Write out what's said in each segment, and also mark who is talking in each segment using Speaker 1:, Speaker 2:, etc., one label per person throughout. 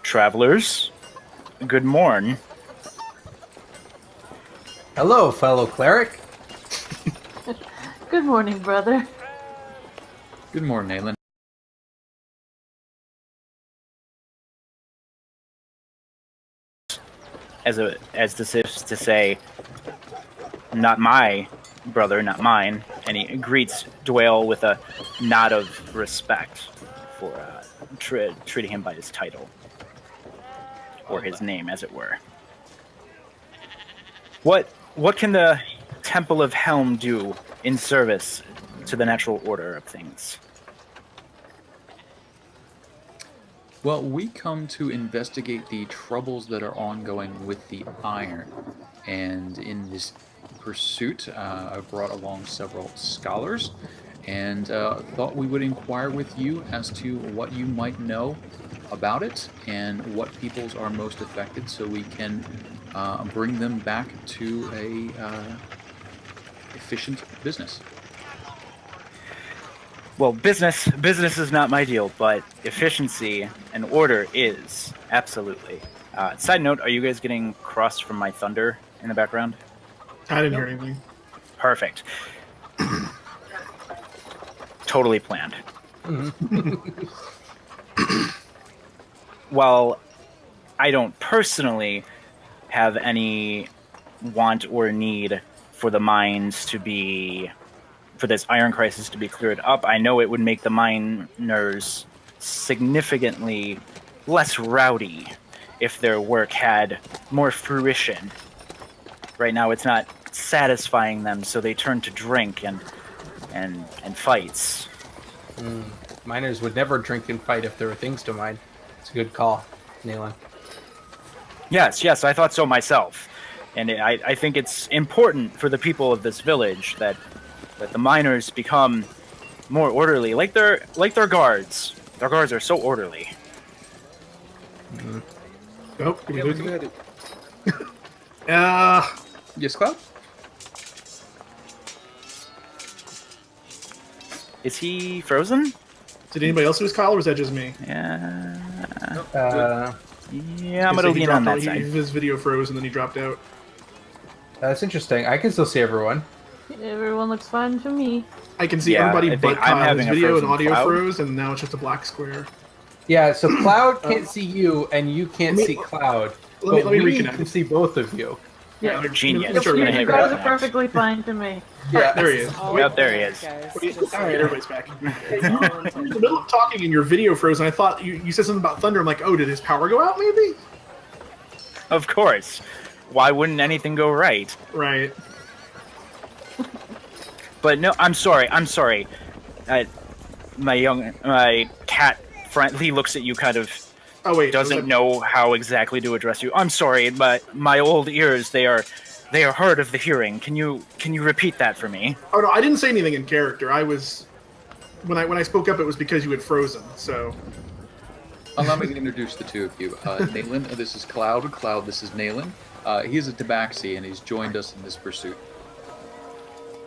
Speaker 1: Travelers, good morn.
Speaker 2: Hello, fellow cleric.
Speaker 3: Good morning, brother.
Speaker 4: Good morning, Naylin.
Speaker 1: As this is to say, not my brother, not mine, and he greets Dwayne with a nod of respect for treating him by his title, or his name, as it were. What can the Temple of Helm do in service to the natural order of things?
Speaker 4: Well, we come to investigate the troubles that are ongoing with the iron. And in this pursuit, I brought along several scholars and thought we would inquire with you as to what you might know about it and what peoples are most affected so we can bring them back to a efficient business.
Speaker 1: Well, business is not my deal, but efficiency and order is, absolutely. Side note, are you guys getting crossed from my thunder in the background?
Speaker 5: I didn't hear anything.
Speaker 1: Perfect. Totally planned. While I don't personally have any want or need for the mines to be, for this iron crisis to be cleared up, I know it would make the miners significantly less rowdy if their work had more fruition. Right now it's not satisfying them, so they turn to drink and fights.
Speaker 2: Miners would never drink and fight if there were things to mine. It's a good call, Naylin.
Speaker 1: Yes, I thought so myself. And I think it's important for the people of this village that the miners become more orderly, like their guards. Their guards are so orderly.
Speaker 5: Oh, did we lose him?
Speaker 4: Yes, Cloud?
Speaker 1: Is he frozen?
Speaker 5: Did anybody else lose Kyle, or was that just me?
Speaker 1: Yeah,
Speaker 2: Yeah,
Speaker 1: I'm gonna lean on that
Speaker 5: He,
Speaker 1: side.
Speaker 5: his video froze and then he dropped out.
Speaker 2: that's interesting. I can still see everyone.
Speaker 3: Everyone looks fine to me.
Speaker 5: I can see
Speaker 1: Yeah,
Speaker 5: everybody
Speaker 1: I think
Speaker 5: but
Speaker 1: I'm
Speaker 5: Kyle. His
Speaker 1: having a
Speaker 5: video and
Speaker 1: frozen
Speaker 5: audio
Speaker 1: cloud.
Speaker 5: froze, and now it's just a black square.
Speaker 2: Yeah, so Cloud can't see you, and you can't see Cloud.
Speaker 5: Let me
Speaker 2: we
Speaker 5: reconnect.
Speaker 2: can see both of you.
Speaker 3: Yeah,
Speaker 1: You're genius.
Speaker 5: Let me
Speaker 1: You're
Speaker 3: you
Speaker 1: gonna hit
Speaker 3: guys are
Speaker 1: reconnect.
Speaker 3: perfectly fine to me.
Speaker 2: Yeah,
Speaker 5: There he is.
Speaker 1: Yep, there he is.
Speaker 5: Alright, everybody's back. Hey, you were in the middle of talking and your video froze, and I thought you said something about thunder. I'm like, oh, did his power go out, maybe?
Speaker 1: Of course. Why wouldn't anything go right?
Speaker 5: Right.
Speaker 1: But no, I'm sorry. My cat friend, he looks at you kind of,
Speaker 5: Oh, wait.
Speaker 1: doesn't know how exactly to address you. I'm sorry, but my old ears, they are hard of the hearing. Can you repeat that for me?
Speaker 5: Oh, no, I didn't say anything in character. I was... When I spoke up, it was because you had frozen, so...
Speaker 4: Allow me to introduce the two of you. Naylin, this is Cloud. Cloud, this is Naylin. He is a tabaxi, and he's joined us in this pursuit.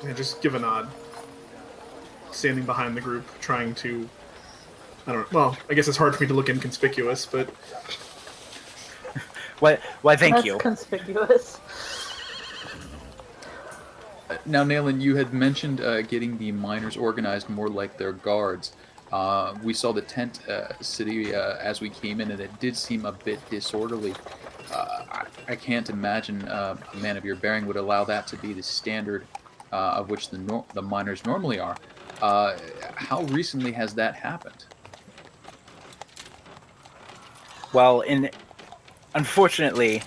Speaker 5: Yeah, just give a nod. Standing behind the group, trying to... I don't know. Well, I guess it's hard for me to look inconspicuous, but...
Speaker 1: Why, thank
Speaker 3: That's
Speaker 1: you.
Speaker 3: conspicuous.
Speaker 4: Now, Naylin, you had mentioned getting the miners organized more like their guards. We saw the tent city as we came in, and it did seem a bit disorderly. I can't imagine a man of your bearing would allow that to be the standard of which the miners normally are. How recently has that happened?
Speaker 1: Well, unfortunately,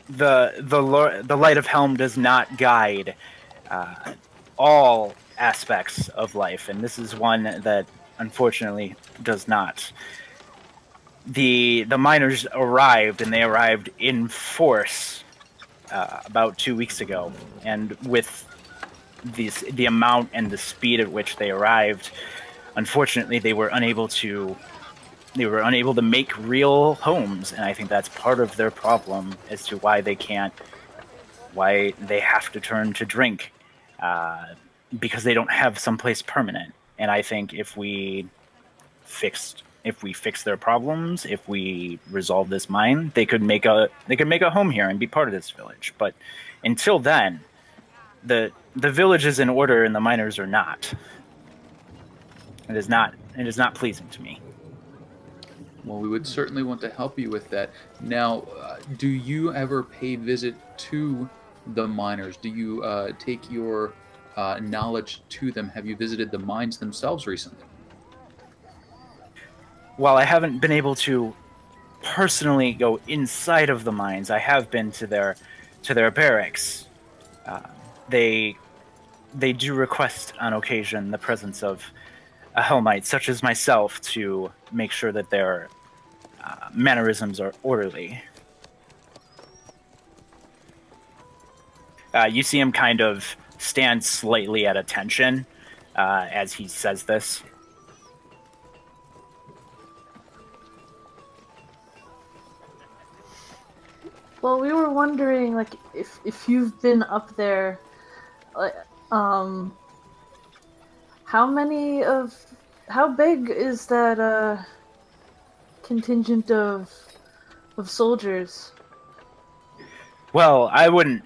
Speaker 1: the light of Helm does not guide all aspects of life, and this is one that unfortunately does not. The miners arrived, and they arrived in force about 2 weeks ago, and with the amount and the speed at which they arrived, unfortunately, they were unable to make real homes, and I think that's part of their problem as to why they have to turn to drink, because they don't have someplace permanent. And I think if we fixed if we fix their problems, if we resolve this mine, they could make a home here and be part of this village. But until then, the village is in order and the miners are not. It is not pleasing to me.
Speaker 4: Well, we would certainly want to help you with that. Now, do you ever pay visit to the miners? Do you take your knowledge to them? Have you visited the mines themselves recently?
Speaker 1: While I haven't been able to personally go inside of the mines, I have been to their barracks. They do request on occasion the presence of a Hellmite such as myself to make sure that their mannerisms are orderly. You see him kind of stand slightly at attention as he says this.
Speaker 3: Well, we were wondering, like, if you've been up there, like, how big is that contingent of soldiers?
Speaker 1: Well, I wouldn't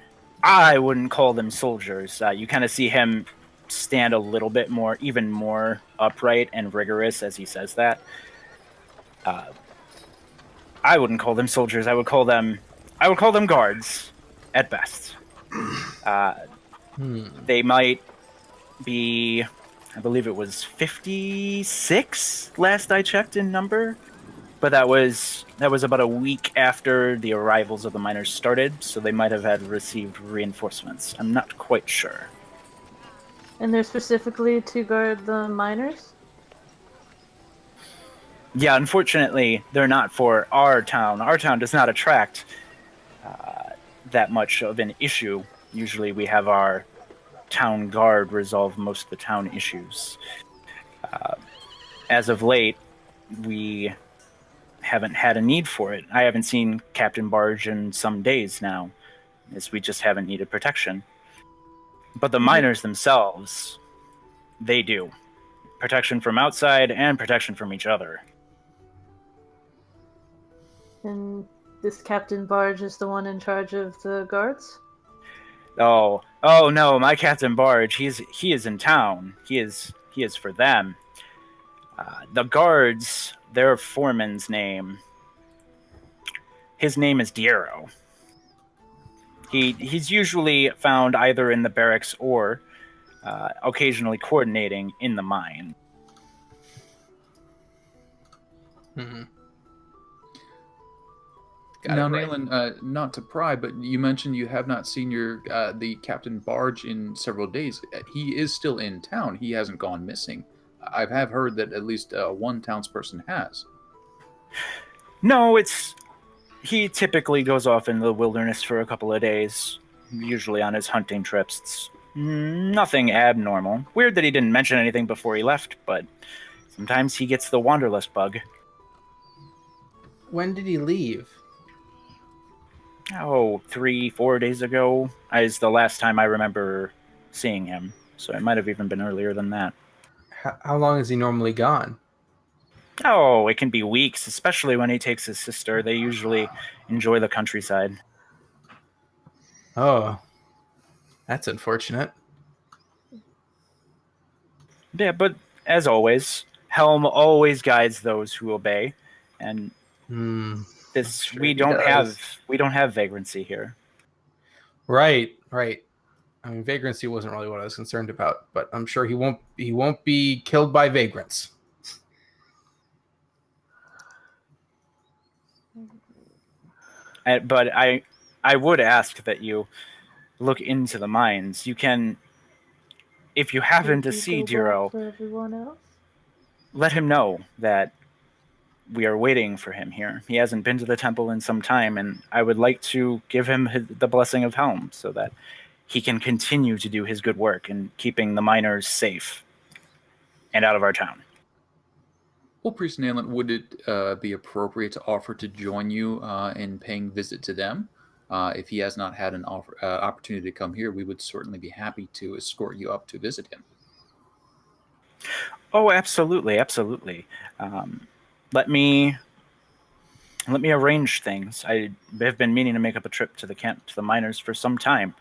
Speaker 1: call them soldiers. You kind of see him stand a little bit more, even more upright and rigorous as he says that. I wouldn't call them soldiers. I would call them guards, at best. They might be, I believe it was 56 last I checked in number, but that was about a week after the arrivals of the miners started, so they might have had received reinforcements. I'm not quite sure.
Speaker 3: And they're specifically to guard the miners?
Speaker 1: Yeah, unfortunately, they're not for our town. Our town does not attract that much of an issue. Usually we have our town guard resolve most of the town issues. As of late, we haven't had a need for it. I haven't seen Captain Barge in some days now, as we just haven't needed protection. But the miners themselves, they do. Protection from outside and protection from each other.
Speaker 3: And this Captain Barge is the one in charge of the guards?
Speaker 1: Oh no, my Captain Barge, he is in town. He is for them. The guards, their foreman's name, his name is Diero. He's usually found either in the barracks or occasionally coordinating in the mine.
Speaker 2: Mm-hmm.
Speaker 4: Now, Nayland, not to pry, but you mentioned you have not seen the Captain Barge in several days. He is still in town. He hasn't gone missing. I have heard that at least one townsperson has.
Speaker 1: No, he typically goes off in the wilderness for a couple of days, usually on his hunting trips. It's nothing abnormal. Weird that he didn't mention anything before he left, but sometimes he gets the wanderlust bug.
Speaker 2: When did he leave?
Speaker 1: 3-4 days ago is the last time I remember seeing him. So it might have even been earlier than that.
Speaker 2: How long is he normally gone?
Speaker 1: Oh, it can be weeks, especially when he takes his sister. They usually enjoy the countryside.
Speaker 2: Oh, that's unfortunate.
Speaker 1: Yeah, but as always, Helm always guides those who obey, and we don't have vagrancy here.
Speaker 2: Right. I mean, vagrancy wasn't really what I was concerned about, but I'm sure he won't be killed by vagrants.
Speaker 1: But I would ask that you look into the mines. You can, if you happen to see Diro,
Speaker 3: For everyone else?
Speaker 1: let him know that we are waiting for him here. He hasn't been to the temple in some time, and I would like to give him the blessing of Helm so that he can continue to do his good work in keeping the miners safe and out of our town.
Speaker 4: Well, Priest Nayland, would it be appropriate to offer to join you in paying visit to them? If he has not had an opportunity to come here, we would certainly be happy to escort you up to visit him.
Speaker 1: Oh, absolutely. let me arrange things. I have been meaning to make up a trip to the miners for some time.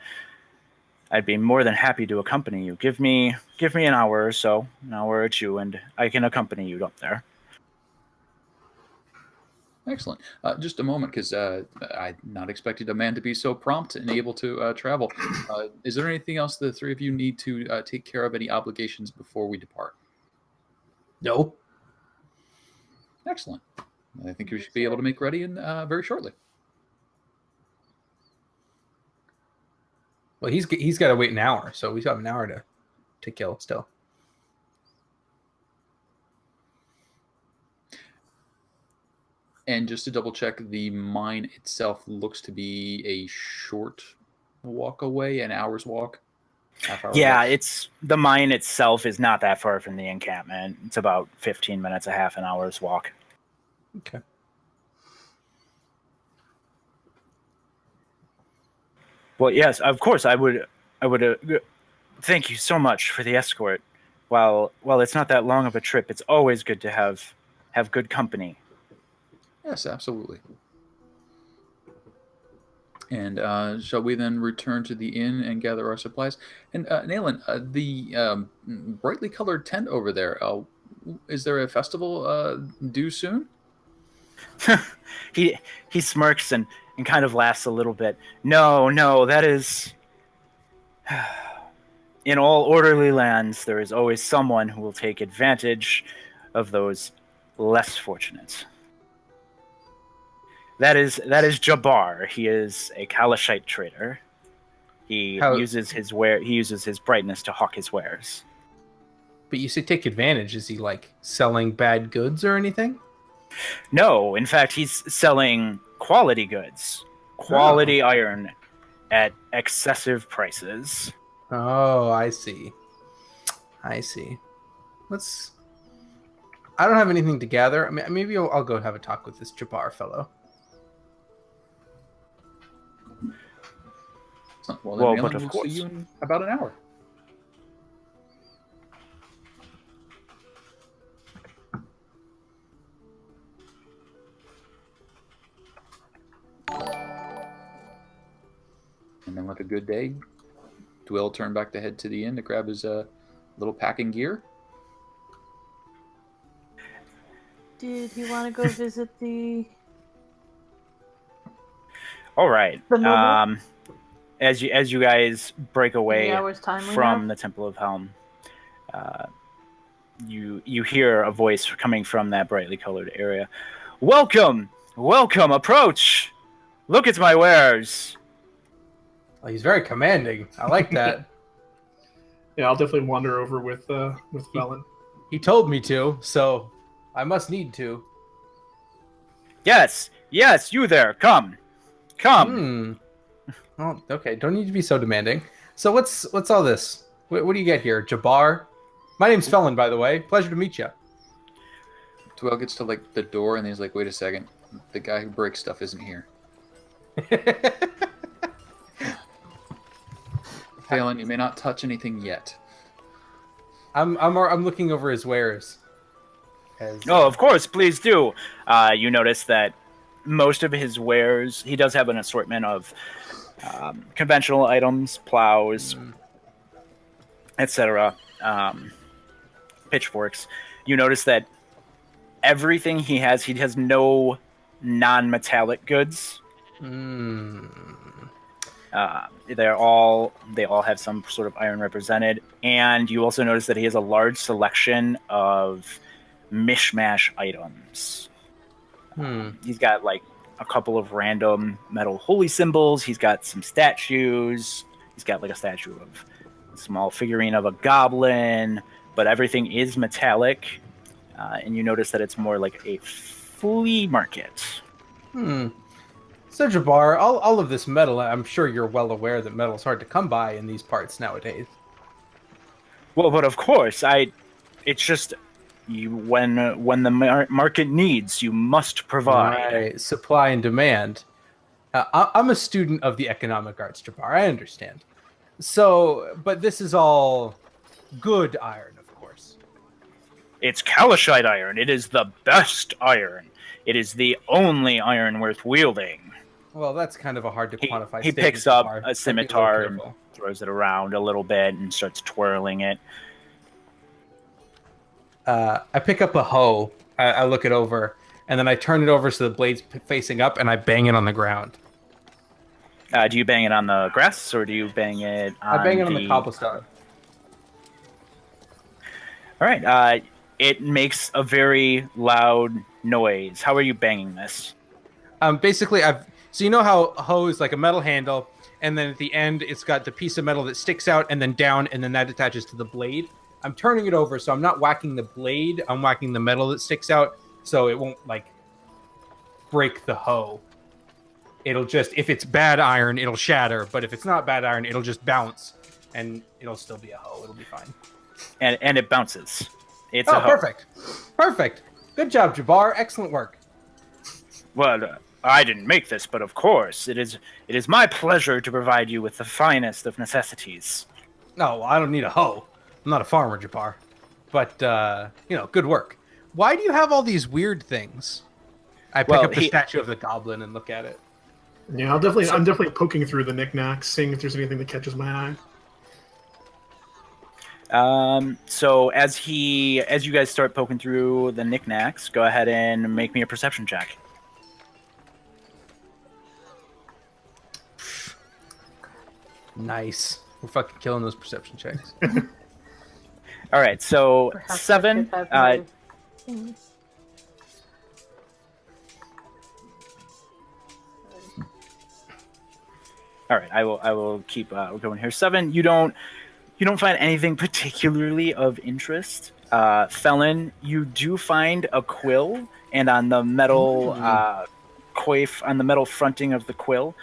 Speaker 1: I'd be more than happy to accompany you. Give me an hour or so, an hour or two, and I can accompany you up there.
Speaker 4: Excellent. Just a moment, because I not expected a man to be so prompt and able to travel. Is there anything else the three of you need to take care of? Any obligations before we depart?
Speaker 2: No.
Speaker 4: Excellent. I think we should be able to make ready in very shortly.
Speaker 2: Well, he's got to wait an hour, so we still have an hour to kill still.
Speaker 4: And just to double check, the mine itself looks to be a short walk away, an hour's walk. Half-hour
Speaker 1: Yeah,
Speaker 4: walk.
Speaker 1: it's the mine itself is not that far from the encampment. It's about 15 minutes, a half an hour's walk.
Speaker 2: Okay.
Speaker 1: Well, yes, of course, I would. Thank you so much for the escort. While it's not that long of a trip, it's always good to have good company.
Speaker 4: Yes, absolutely. And shall we then return to the inn and gather our supplies? And Nayland, the brightly colored tent over there, is there a festival due soon?
Speaker 1: He smirks and kind of laughs a little bit. No, that is. In all orderly lands, there is always someone who will take advantage of those less fortunate. That is Jabbar. He is a Kalashite trader. He uses his brightness to hawk his wares.
Speaker 2: But you say take advantage. Is he like selling bad goods or anything?
Speaker 1: No, in fact, he's selling quality goods, quality iron at excessive prices.
Speaker 2: Oh, I see. I don't have anything to gather. I mean, maybe I'll go have a talk with this Jabbar fellow.
Speaker 4: Well,
Speaker 1: but of
Speaker 4: we'll
Speaker 1: course.
Speaker 4: see you in about an hour. And then with a good day, Dwell turned back to head to the inn to grab his little packing gear.
Speaker 3: Did he want to go visit the?
Speaker 1: All right.
Speaker 3: The noble?
Speaker 1: As you guys break away
Speaker 3: hours time we
Speaker 1: from
Speaker 3: have?
Speaker 1: the Temple of Helm, you hear a voice coming from that brightly colored area. Welcome, approach. Look at my wares.
Speaker 2: Well, he's very commanding. I like that.
Speaker 5: Yeah, I'll definitely wander over with Velen.
Speaker 2: He told me to, so I must need to.
Speaker 1: Yes, you there. Come.
Speaker 2: Oh, okay. Don't need to be so demanding. So what's all this? What do you get here, Jabbar? My name's Felon, by the way. Pleasure to meet you.
Speaker 4: Dwell gets to like the door and he's like, "Wait a second, the guy who breaks stuff isn't here." Phelan, you may not touch anything yet.
Speaker 2: I'm looking over his wares.
Speaker 1: Oh, of course, please do. You notice that most of his wares, he does have an assortment of conventional items, plows, etc., pitchforks. You notice that everything he has no non-metallic goods. They all have some sort of iron represented, and you also notice that he has a large selection of mishmash items. He's got like a couple of random metal holy symbols. He's got some statues. He's got like a statue of a small figurine of a goblin, but everything is metallic. And you notice that it's more like a flea market.
Speaker 2: So Jabbar, all of this metal, I'm sure you're well aware that metal's hard to come by in these parts nowadays.
Speaker 1: Well, but of course, it's just when the market needs, you must provide.
Speaker 2: Right. Supply and demand. I'm a student of the economic arts, Jabbar. I understand. So, but this is all good iron, of course.
Speaker 1: It's calcite iron. It is the best iron. It is the only iron worth wielding.
Speaker 2: Well, that's kind of a hard to quantify.
Speaker 1: He
Speaker 2: statement,
Speaker 1: picks up
Speaker 2: Jabbar.
Speaker 1: a
Speaker 2: I'd be
Speaker 1: scimitar
Speaker 2: little
Speaker 1: and
Speaker 2: careful.
Speaker 1: throws it around a little bit and starts twirling it.
Speaker 2: I pick up a hoe. I look it over, and then I turn it over so the blade's facing up, and I bang it on the ground.
Speaker 1: Do you bang it on the grass, or do you bang it on
Speaker 2: I bang it on the cobblestone.
Speaker 1: All right. It makes a very loud noise. How are you banging this?
Speaker 2: Basically, so you know how a hoe is like a metal handle, and then at the end it's got the piece of metal that sticks out and then down, and then that attaches to the blade. I'm turning it over, so I'm not whacking the blade. I'm whacking the metal that sticks out, so it won't like break the hoe. It'll just, if it's bad iron, it'll shatter. But if it's not bad iron, it'll just bounce, and it'll still be a hoe. It'll be fine.
Speaker 1: And it bounces. It's a hoe.
Speaker 2: Perfect. Good job, Jabbar. Excellent work.
Speaker 1: Well, I didn't make this, but of course, it is my pleasure to provide you with the finest of necessities.
Speaker 2: No, I don't need a hoe. I'm not a farmer, Jabbar. But good work. Why do you have all these weird things? I pick up the statue of the goblin and look at it.
Speaker 5: Yeah, I'm definitely poking through the knickknacks, seeing if there's anything that catches my eye.
Speaker 1: So as you guys start poking through the knickknacks, go ahead and make me a perception check.
Speaker 2: Nice. We're fucking killing those perception checks.
Speaker 1: All right, so
Speaker 3: Perhaps
Speaker 1: 7.
Speaker 3: I should have my things.
Speaker 1: All right, I will keep going here. 7. You don't find anything particularly of interest. Felon, you do find a quill, and on the metal coif, on the metal fronting of the quill,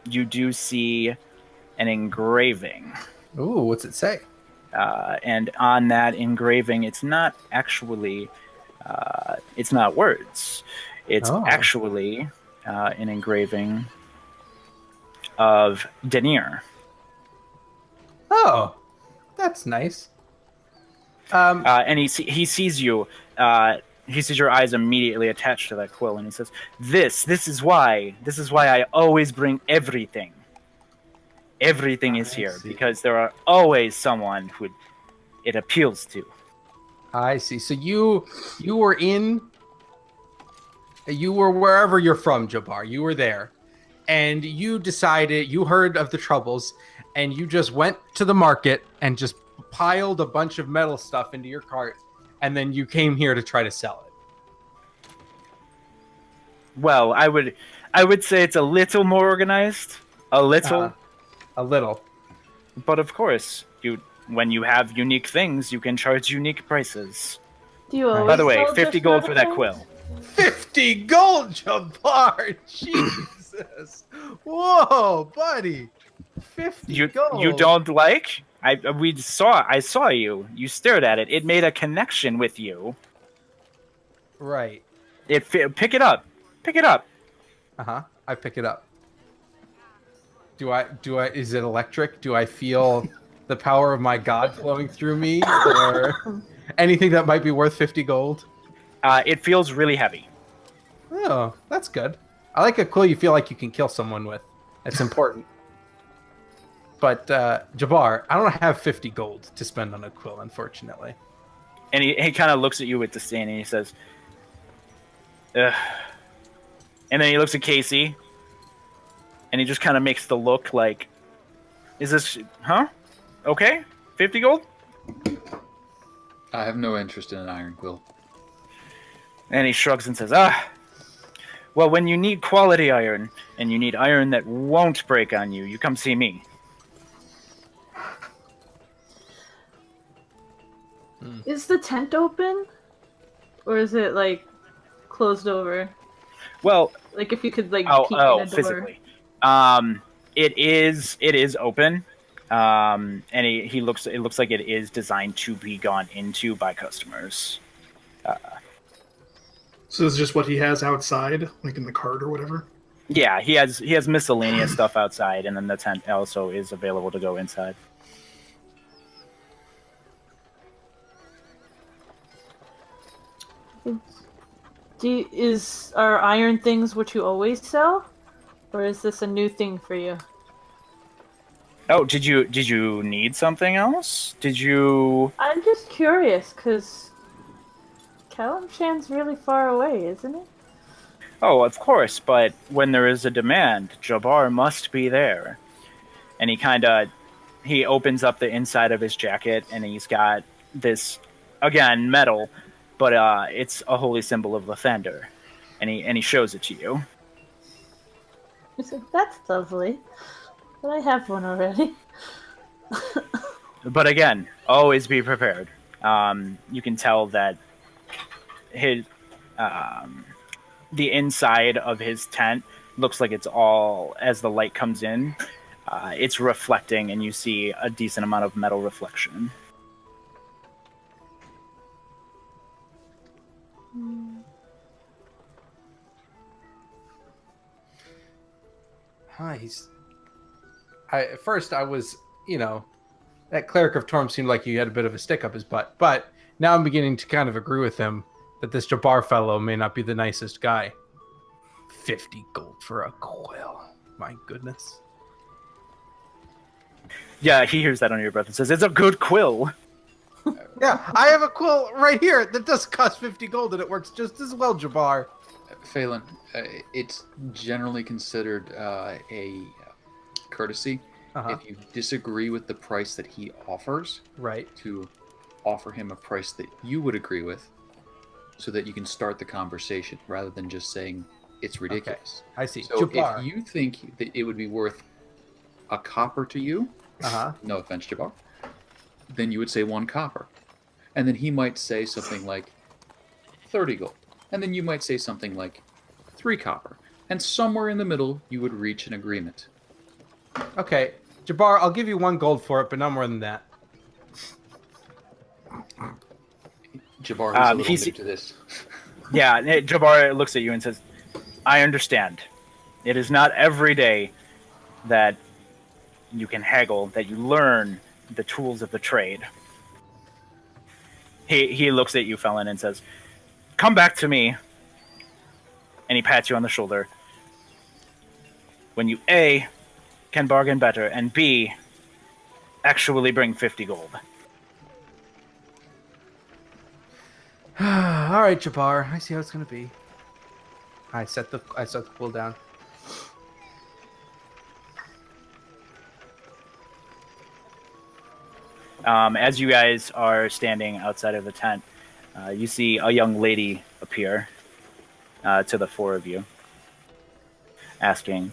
Speaker 1: you do see an engraving.
Speaker 2: Ooh, what's it say?
Speaker 1: And on that engraving, it's not actually, it's not words. It's actually an engraving of Denier.
Speaker 2: Oh, that's nice.
Speaker 1: And he sees you. He sees your eyes immediately attached to that quill, and he says, "This is why I always bring everything. Everything is here because there are always someone who it appeals to."
Speaker 2: I see. So you were wherever you're from, Jabbar. You were there, and you decided you heard of the troubles, and you just went to the market and just piled a bunch of metal stuff into your cart, and then you came here to try to sell it.
Speaker 1: Well, I would say it's a little more organized, a little, but of course, when you have unique things, you can charge unique prices.
Speaker 3: Do you always
Speaker 1: By the way,
Speaker 3: sell
Speaker 1: 50
Speaker 3: just
Speaker 1: gold for that
Speaker 3: metal
Speaker 1: quill.
Speaker 2: 50 gold, Jabbar! Jesus! Whoa, buddy! 50 gold.
Speaker 1: You don't like? I saw you. You stared at it. It made a connection with you.
Speaker 2: Right.
Speaker 1: Pick it up. Pick it up.
Speaker 2: I pick it up. Do I? Is it electric? Do I feel the power of my god flowing through me, or anything that might be worth 50 gold?
Speaker 1: It feels really heavy.
Speaker 2: Oh, that's good. I like a quill you feel like you can kill someone with. That's important. But Jabbar, I don't have 50 gold to spend on a quill, unfortunately.
Speaker 1: And he kind of looks at you with disdain, and he says, "Ugh." And then he looks at Casey, and he just kind of makes the look like, "Is this, huh? Okay, 50 gold?"
Speaker 4: I have no interest in an iron quill.
Speaker 1: And he shrugs and says, well, when you need quality iron, and you need iron that won't break on you, you come see me."
Speaker 3: Is the tent open? Or is it, like, closed over?
Speaker 1: Well,
Speaker 3: Like, if you could, like, peek in a door.
Speaker 1: physically. It is open. And it looks like it is designed to be gone into by customers.
Speaker 5: So this is just what he has outside, like in the cart or whatever?
Speaker 1: Yeah, he has miscellaneous stuff outside, and then the tent also is available to go inside.
Speaker 3: Are iron things what you always sell, or is this a new thing for you?
Speaker 1: Oh, did you need something else? Did you?
Speaker 3: I'm just curious, cause Kalimshan's really far away, isn't it?
Speaker 1: Oh, of course. But when there is a demand, Jabbar must be there. And he opens up the inside of his jacket, and he's got this, again, metal, but it's a holy symbol of Lathander, and he shows it to you.
Speaker 3: He said, "That's lovely, but I have one already."
Speaker 1: But again, always be prepared. You can tell that his the inside of his tent looks like it's all, as the light comes in, it's reflecting, and you see a decent amount of metal reflection.
Speaker 2: Hi. At first I was, that cleric of Torm seemed like he had a bit of a stick up his butt, but now I'm beginning to kind of agree with him that this Jabbar fellow may not be the nicest guy. 50 gold for a quill. My goodness.
Speaker 1: Yeah, he hears that under your breath and says, "It's a good quill."
Speaker 2: Yeah, I have a quill right here that does cost 50 gold and it works just as well, Jabbar.
Speaker 4: Phelan, it's generally considered a courtesy if you disagree with the price that he offers,
Speaker 2: Right.
Speaker 4: to offer him a price that you would agree with, so that you can start the conversation rather than just saying it's ridiculous.
Speaker 2: I see.
Speaker 4: So
Speaker 2: Jabbar.
Speaker 4: if you think that it would be worth a copper to you, no offense, Jabbar, then you would say 1 copper. And then he might say something like 30 gold. And then you might say something like 3 copper. And somewhere in the middle, you would reach an agreement.
Speaker 2: Okay, Jabbar, I'll give you 1 gold for it, but not more than that.
Speaker 4: Jabbar, who's a little
Speaker 1: he's-
Speaker 4: new to this.
Speaker 1: Yeah, Jabbar looks at you and says, "I understand. It is not every day that you can haggle, that you learn the tools of the trade." He looks at you, Felon, and says, "Come back to me." And he pats you on the shoulder. When you A, can bargain better, and B, actually bring 50 gold.
Speaker 2: All right, Jabbar. I see how it's gonna be. I set the quill down.
Speaker 1: As you guys are standing outside of the tent, you see a young lady appear to the 4 of you, asking,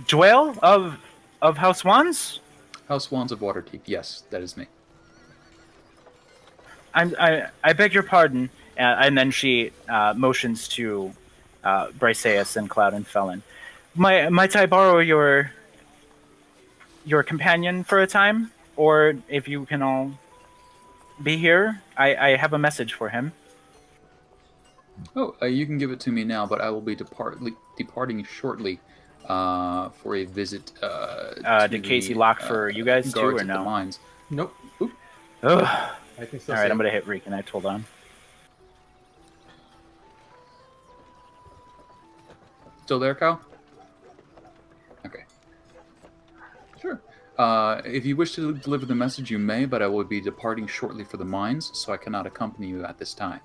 Speaker 1: "Dwell of House Wands?
Speaker 4: House Wands of Waterdeep. Yes, that is me.
Speaker 1: I beg your pardon." And then she motions to Briseus and Cloud and Felon. Might I borrow your companion for a time? Or if you can all be here, I have a message for him.
Speaker 4: Oh, you can give it to me now, but I will be departing shortly for a visit to
Speaker 1: Did Casey
Speaker 4: the,
Speaker 1: lock for you guys too,
Speaker 4: guards
Speaker 1: or
Speaker 4: at the
Speaker 1: no?
Speaker 4: mines.
Speaker 2: Nope.
Speaker 1: Ugh.
Speaker 2: I think so.
Speaker 1: All right, I'm going to hit reconnect. Hold on.
Speaker 4: Still there, Kyle? Okay. Sure. If you wish to deliver the message, you may, but I will be departing shortly for the mines, so I cannot accompany you at this time.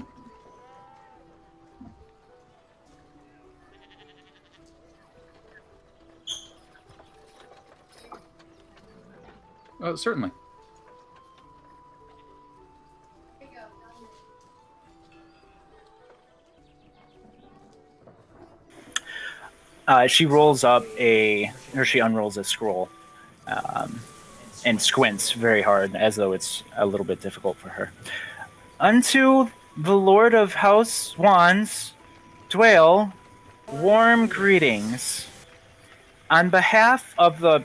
Speaker 4: Certainly.
Speaker 1: She unrolls a scroll, and squints very hard, as though it's a little bit difficult for her. "Unto the Lord of House Wands, Dwale, warm greetings. On behalf of the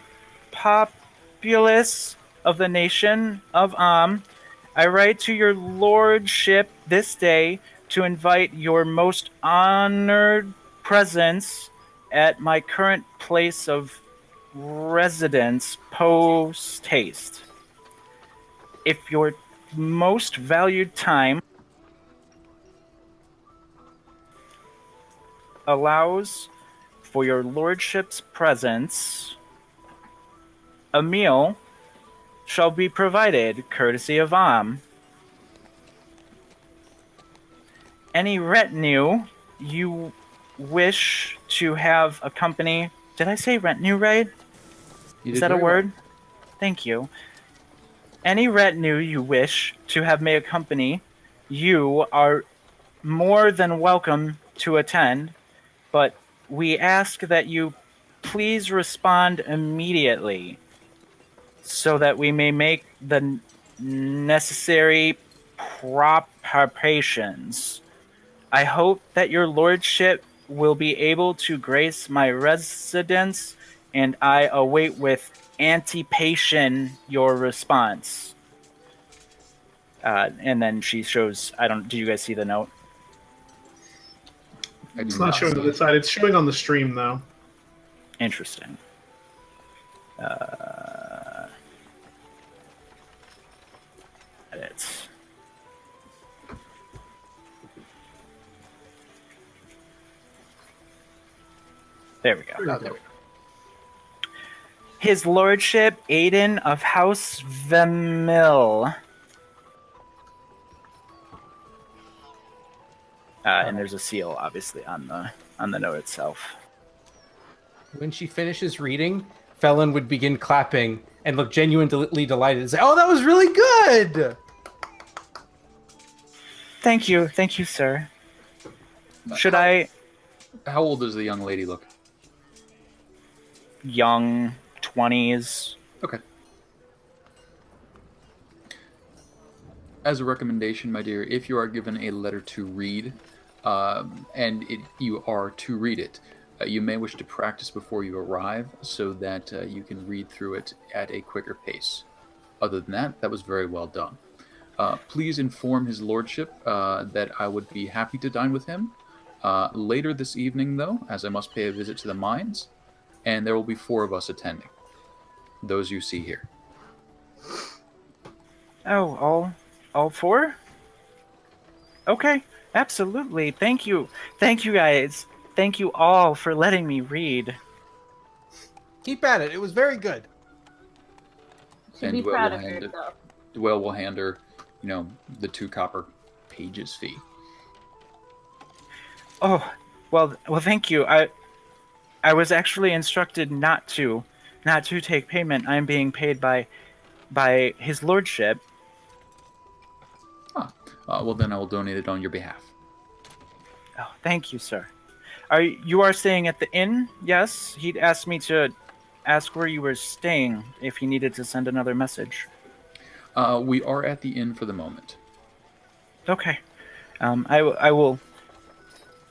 Speaker 1: populace of the nation of I write to your lordship this day to invite your most honored presence at my current place of residence post haste. If your most valued time allows for your lordship's presence, a meal shall be provided courtesy of any retinue you wish to have accompany. Did I say retinue right?
Speaker 4: You
Speaker 1: Is
Speaker 4: did
Speaker 1: that a
Speaker 4: very well.
Speaker 1: word? Thank you. Any retinue you wish to have may accompany you are more than welcome to attend, but we ask that you please respond immediately so that we may make the necessary preparations. I hope that your lordship will be able to grace my residence, and I await with anticipation your response. And then she shows. I don't. Do you guys see the note?
Speaker 4: I do
Speaker 5: It's not
Speaker 4: not
Speaker 5: showing
Speaker 4: see
Speaker 5: to the
Speaker 4: it.
Speaker 5: side. It's showing on the stream though.
Speaker 1: Interesting. It's there we go.
Speaker 2: Oh, there we go.
Speaker 1: His Lordship Aiden of House Vemil. And there's a seal, obviously, on the note itself.
Speaker 2: When she finishes reading, Felon would begin clapping and look genuinely delighted and say, "Oh, that was really good!"
Speaker 1: Thank you, sir. Should
Speaker 4: How-
Speaker 1: I
Speaker 4: How old does the young lady look?
Speaker 1: young 20s?
Speaker 4: Okay. As a recommendation, my dear, if you are given a letter to read, you are to read it, you may wish to practice before you arrive so that you can read through it at a quicker pace. Other than that, that was very well done. Please inform his lordship that I would be happy to dine with him. Later this evening, though, as I must pay a visit to the mines, and there will be 4 of us attending. Those you see here.
Speaker 1: Oh, all 4? Okay, absolutely. Thank you, guys. Thank you all for letting me read.
Speaker 2: Keep at it. It was very good.
Speaker 3: Should be
Speaker 4: Dwell
Speaker 3: proud
Speaker 4: will
Speaker 3: of
Speaker 4: hand
Speaker 3: yourself.
Speaker 4: Dwell will hand her, the 2 copper pages fee.
Speaker 1: Oh, well, thank you. I was actually instructed not to take payment. I'm being paid by his lordship.
Speaker 4: Well, then I will donate it on your behalf.
Speaker 1: Oh, thank you, sir. You are staying at the inn? Yes. He'd asked me to ask where you were staying if he needed to send another message.
Speaker 4: We are at the inn for the moment.
Speaker 1: Okay. I will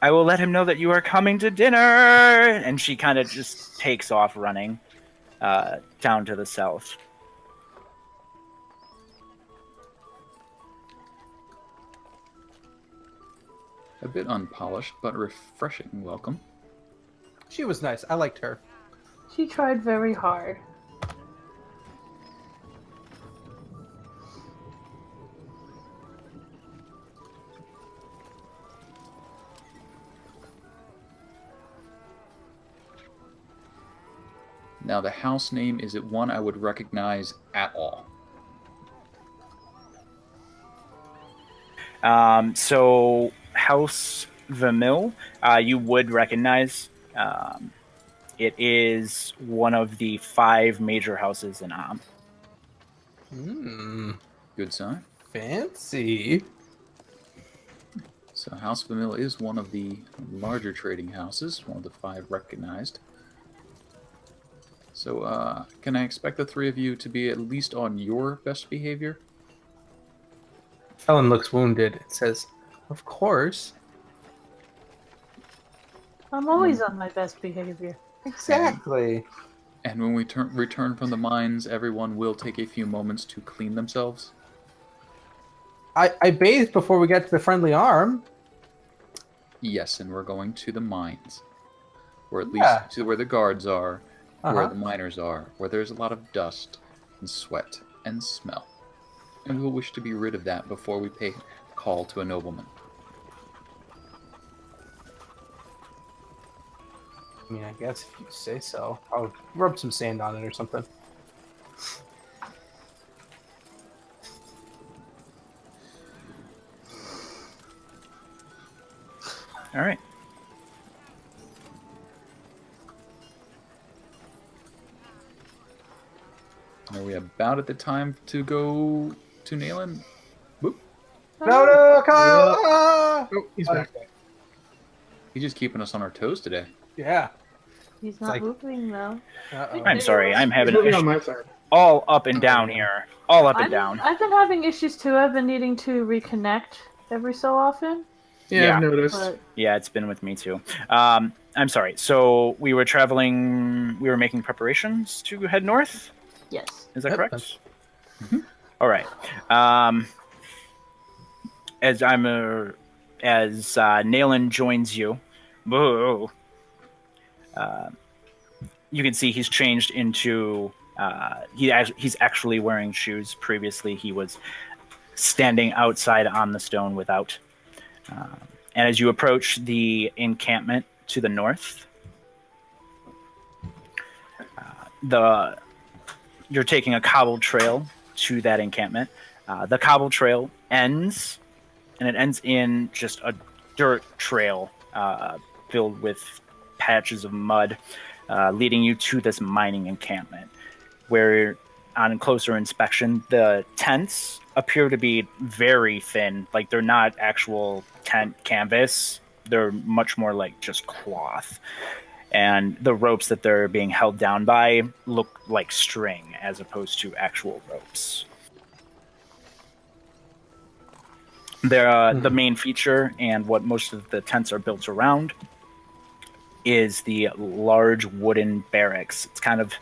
Speaker 1: let him know that you are coming to dinner. And she kind of just takes off running down to the south.
Speaker 4: A bit unpolished, but refreshing welcome.
Speaker 2: She was nice. I liked her.
Speaker 3: She tried very hard.
Speaker 4: Now, the house name, is it one I would recognize at all?
Speaker 1: So House Vermil, you would recognize. It is one of the 5 major houses in Am.
Speaker 4: Good sign.
Speaker 2: Fancy.
Speaker 4: So House Vanilla is one of the larger trading houses, one of the 5 recognized. So can I expect the 3 of you to be at least on your best behavior?
Speaker 2: Felon looks wounded. It says, "Of course."
Speaker 3: I'm always on my best behavior.
Speaker 2: Exactly.
Speaker 4: And when we return from the mines, everyone will take a few moments to clean themselves?
Speaker 2: I bathed before we got to the friendly arm.
Speaker 4: Yes, and we're going to the mines. Or at
Speaker 2: Yeah.
Speaker 4: least to where the guards are, where
Speaker 2: Uh-huh.
Speaker 4: the miners are, where there's a lot of dust and sweat and smell. And we'll wish to be rid of that before we pay call to a nobleman.
Speaker 2: I mean, I guess if you say so. I'll rub some sand on it or something.
Speaker 1: All right.
Speaker 4: Are we about at the time to go to Nayland? Boop.
Speaker 2: No, Kyle!
Speaker 5: Yep.
Speaker 2: Ah!
Speaker 5: Oh, he's back.
Speaker 2: Okay.
Speaker 4: He's just keeping us on our toes today.
Speaker 2: Yeah.
Speaker 3: He's not
Speaker 2: like-
Speaker 3: moving though.
Speaker 2: Uh-oh.
Speaker 1: I'm sorry. I'm
Speaker 5: He's
Speaker 1: having
Speaker 5: moving on
Speaker 1: issues
Speaker 5: my side.
Speaker 1: all up and down here. All up and down.
Speaker 3: I've been having issues too. I've been needing to reconnect every so often.
Speaker 5: Yeah,
Speaker 1: Yeah.
Speaker 5: I've noticed.
Speaker 3: But
Speaker 1: Yeah, it's been with me too. I'm sorry. So we were traveling. We were making preparations to head north.
Speaker 3: yes.
Speaker 1: Is that
Speaker 2: Yep,
Speaker 1: correct?
Speaker 2: that's-
Speaker 1: All right. As Nayland joins you, whoa, you can see he's changed into. He's actually wearing shoes. Previously, he was standing outside on the stone without. And as you approach the encampment to the north, you're taking a cobbled trail to that encampment. The cobbled trail ends, and it ends in just a dirt trail filled with patches of mud, leading you to this mining encampment, where on closer inspection, the tents appear to be very thin. Like, they're not actual tent canvas. They're much more like just cloth. And the ropes that they're being held down by look like string as opposed to actual ropes. The main feature and what most of the tents are built around is the large wooden barracks. It's kind of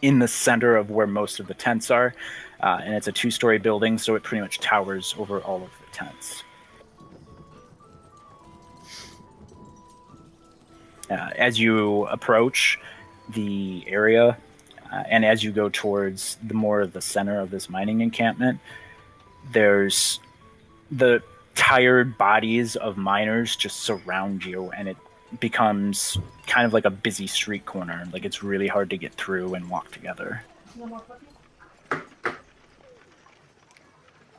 Speaker 1: in the center of where most of the tents are, and it's a 2-story building, so it pretty much towers over all of the tents. As you approach the area, and as you go towards the more of the center of this mining encampment, there's the tired bodies of miners just surround you, and it becomes kind of like a busy street corner. Like, it's really hard to get through and walk together.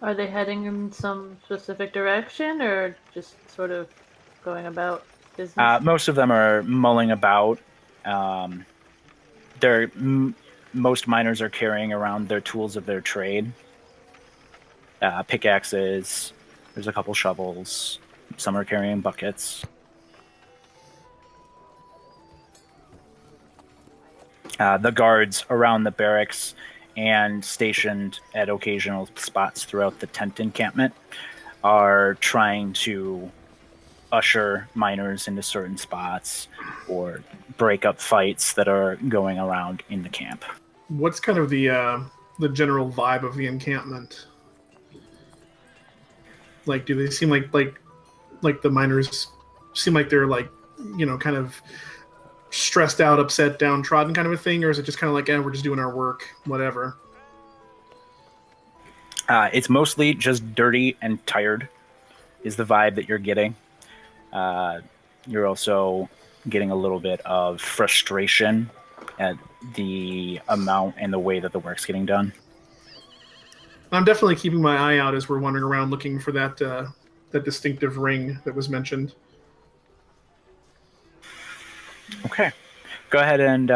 Speaker 3: Are they heading in some specific direction or just sort of going about business?
Speaker 1: Most of them are mulling about. Most miners are carrying around their tools of their trade. Pickaxes. There's a couple shovels. Some are carrying buckets. The guards around the barracks and stationed at occasional spots throughout the tent encampment are trying to usher miners into certain spots or break up fights that are going around in the camp.
Speaker 5: What's kind of the general vibe of the encampment? Like, do they seem like the miners seem like they're like, kind of stressed out, upset, downtrodden kind of a thing, or is it just kind of like, we're just doing our work, whatever?
Speaker 1: It's mostly just dirty and tired is the vibe that you're getting. You're also getting a little bit of frustration at the amount and the way that the work's getting done.
Speaker 5: I'm definitely keeping my eye out as we're wandering around looking for that distinctive ring that was mentioned.
Speaker 1: Okay. Go ahead and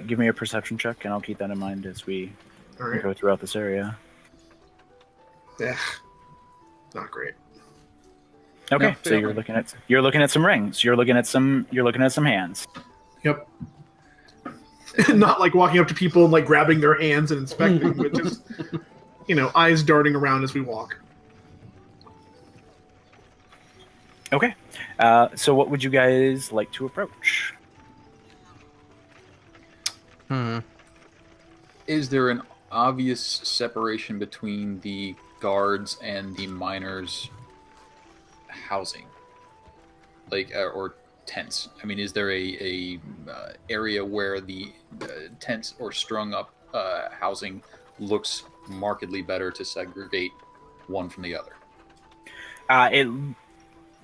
Speaker 1: give me a perception check, and I'll keep that in mind as we
Speaker 5: All right.
Speaker 1: go throughout this area.
Speaker 5: Yeah. Not great.
Speaker 1: Okay,
Speaker 4: No,
Speaker 1: so
Speaker 4: fail.
Speaker 1: you're looking at some rings. You're looking at some hands.
Speaker 5: Yep. Not like walking up to people and like grabbing their hands and inspecting, but just eyes darting around as we walk.
Speaker 1: Okay. So what would you guys like to approach?
Speaker 4: Is there an obvious separation between the guards and the miners' housing, or tents? I mean, is there a area where the tents or strung up housing looks markedly better to segregate one from the other?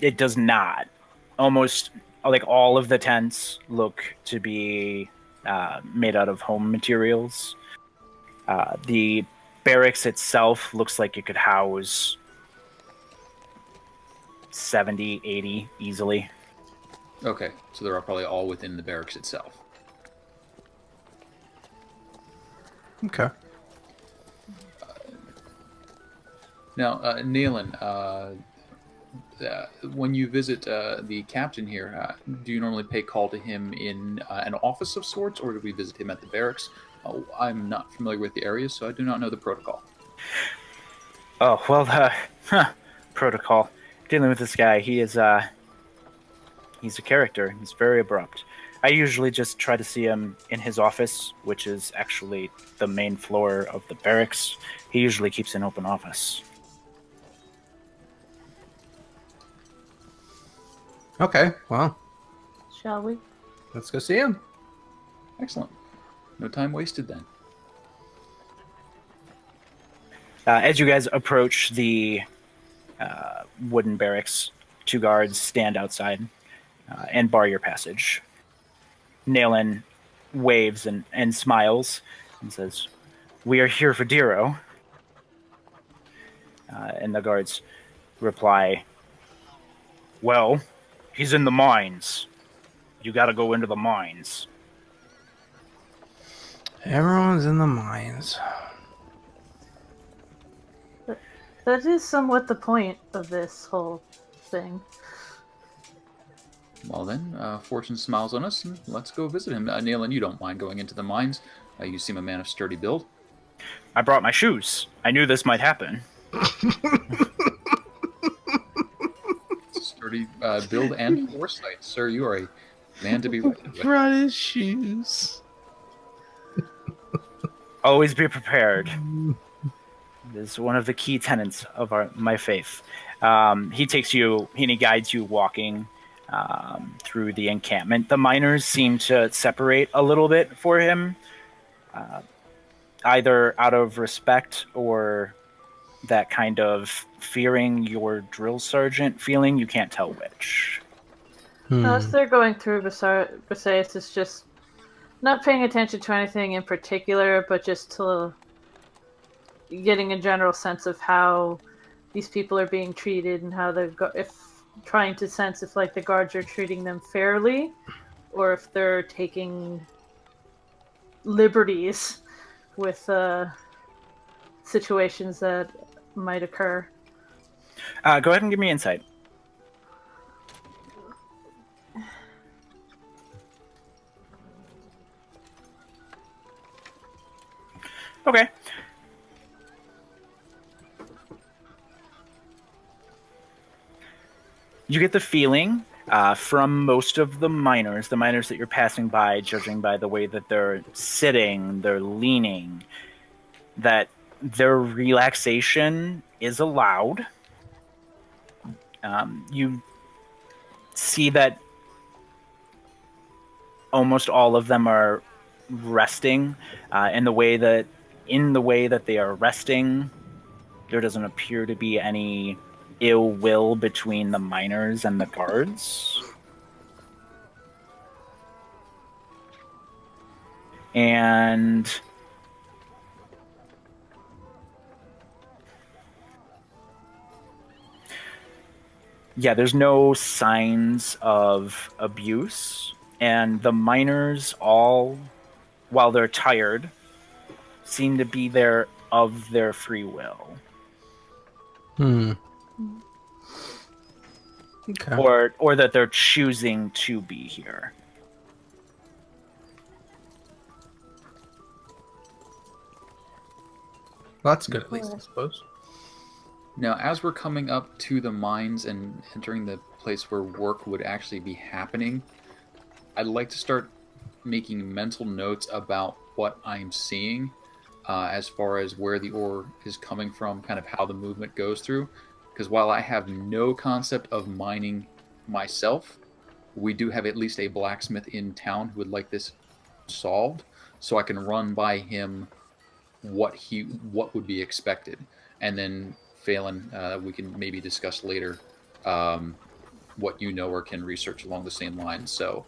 Speaker 1: It does not. Almost like all of the tents look to be made out of home materials. The barracks itself looks like it could house 70, 80 easily.
Speaker 4: Okay, so they're probably all within the barracks itself.
Speaker 2: Okay.
Speaker 4: Now, Nayland, when you visit the captain here, do you normally pay call to him in an office of sorts, or do we visit him at the barracks? I'm not familiar with the area, so I do not know the protocol.
Speaker 1: Oh, well, protocol. Dealing with this guy, he's a character. He's very abrupt. I usually just try to see him in his office, which is actually the main floor of the barracks. He usually keeps an open office.
Speaker 2: Okay, well,
Speaker 3: Shall we?
Speaker 2: let's go see him.
Speaker 4: Excellent. No time wasted then.
Speaker 1: As you guys approach the wooden barracks, 2 guards stand outside and bar your passage. Nayland waves and smiles and says, "We are here for Diro." And the guards reply, "Well, he's in the mines. You gotta go into the mines."
Speaker 2: Everyone's in the mines.
Speaker 3: That is somewhat the point of this whole thing.
Speaker 4: Well then, fortune smiles on us, and let's go visit him. Nayland, you don't mind going into the mines. You seem a man of sturdy build.
Speaker 1: I brought my shoes. I knew this might happen.
Speaker 4: Sturdy build and foresight. Sir, you are a man to be reckoned with.
Speaker 2: Brought his shoes.
Speaker 1: Always be prepared. It is one of the key tenets of my faith. He takes you, he guides you walking through the encampment. The miners seem to separate a little bit for him, either out of respect or that kind of fearing your drill sergeant feeling. You can't tell which.
Speaker 3: As they're going through Visayas, it's just not paying attention to anything in particular, but just to getting a general sense of how these people are being treated and how if trying to sense if like the guards are treating them fairly or if they're taking liberties with situations that might occur.
Speaker 1: Go ahead and give me insight. Okay. You get the feeling from most of the miners that you're passing by, judging by the way that they're sitting, they're leaning, that their relaxation is allowed. You see that almost all of them are resting in the way that they are resting. There doesn't appear to be any ill will between the miners and the guards. And yeah, there's no signs of abuse. And the miners all, while they're tired, seem to be there of their free will.
Speaker 2: Okay.
Speaker 1: Or that they're choosing to be here.
Speaker 2: Well, that's good, at least, I suppose.
Speaker 4: Now, as we're coming up to the mines and entering the place where work would actually be happening, I'd like to start making mental notes about what I'm seeing as far as where the ore is coming from, kind of how the movement goes through. Because while I have no concept of mining myself, we do have at least a blacksmith in town who would like this solved, so I can run by him what would be expected, and then Phelan, we can maybe discuss later what you know or can research along the same lines. So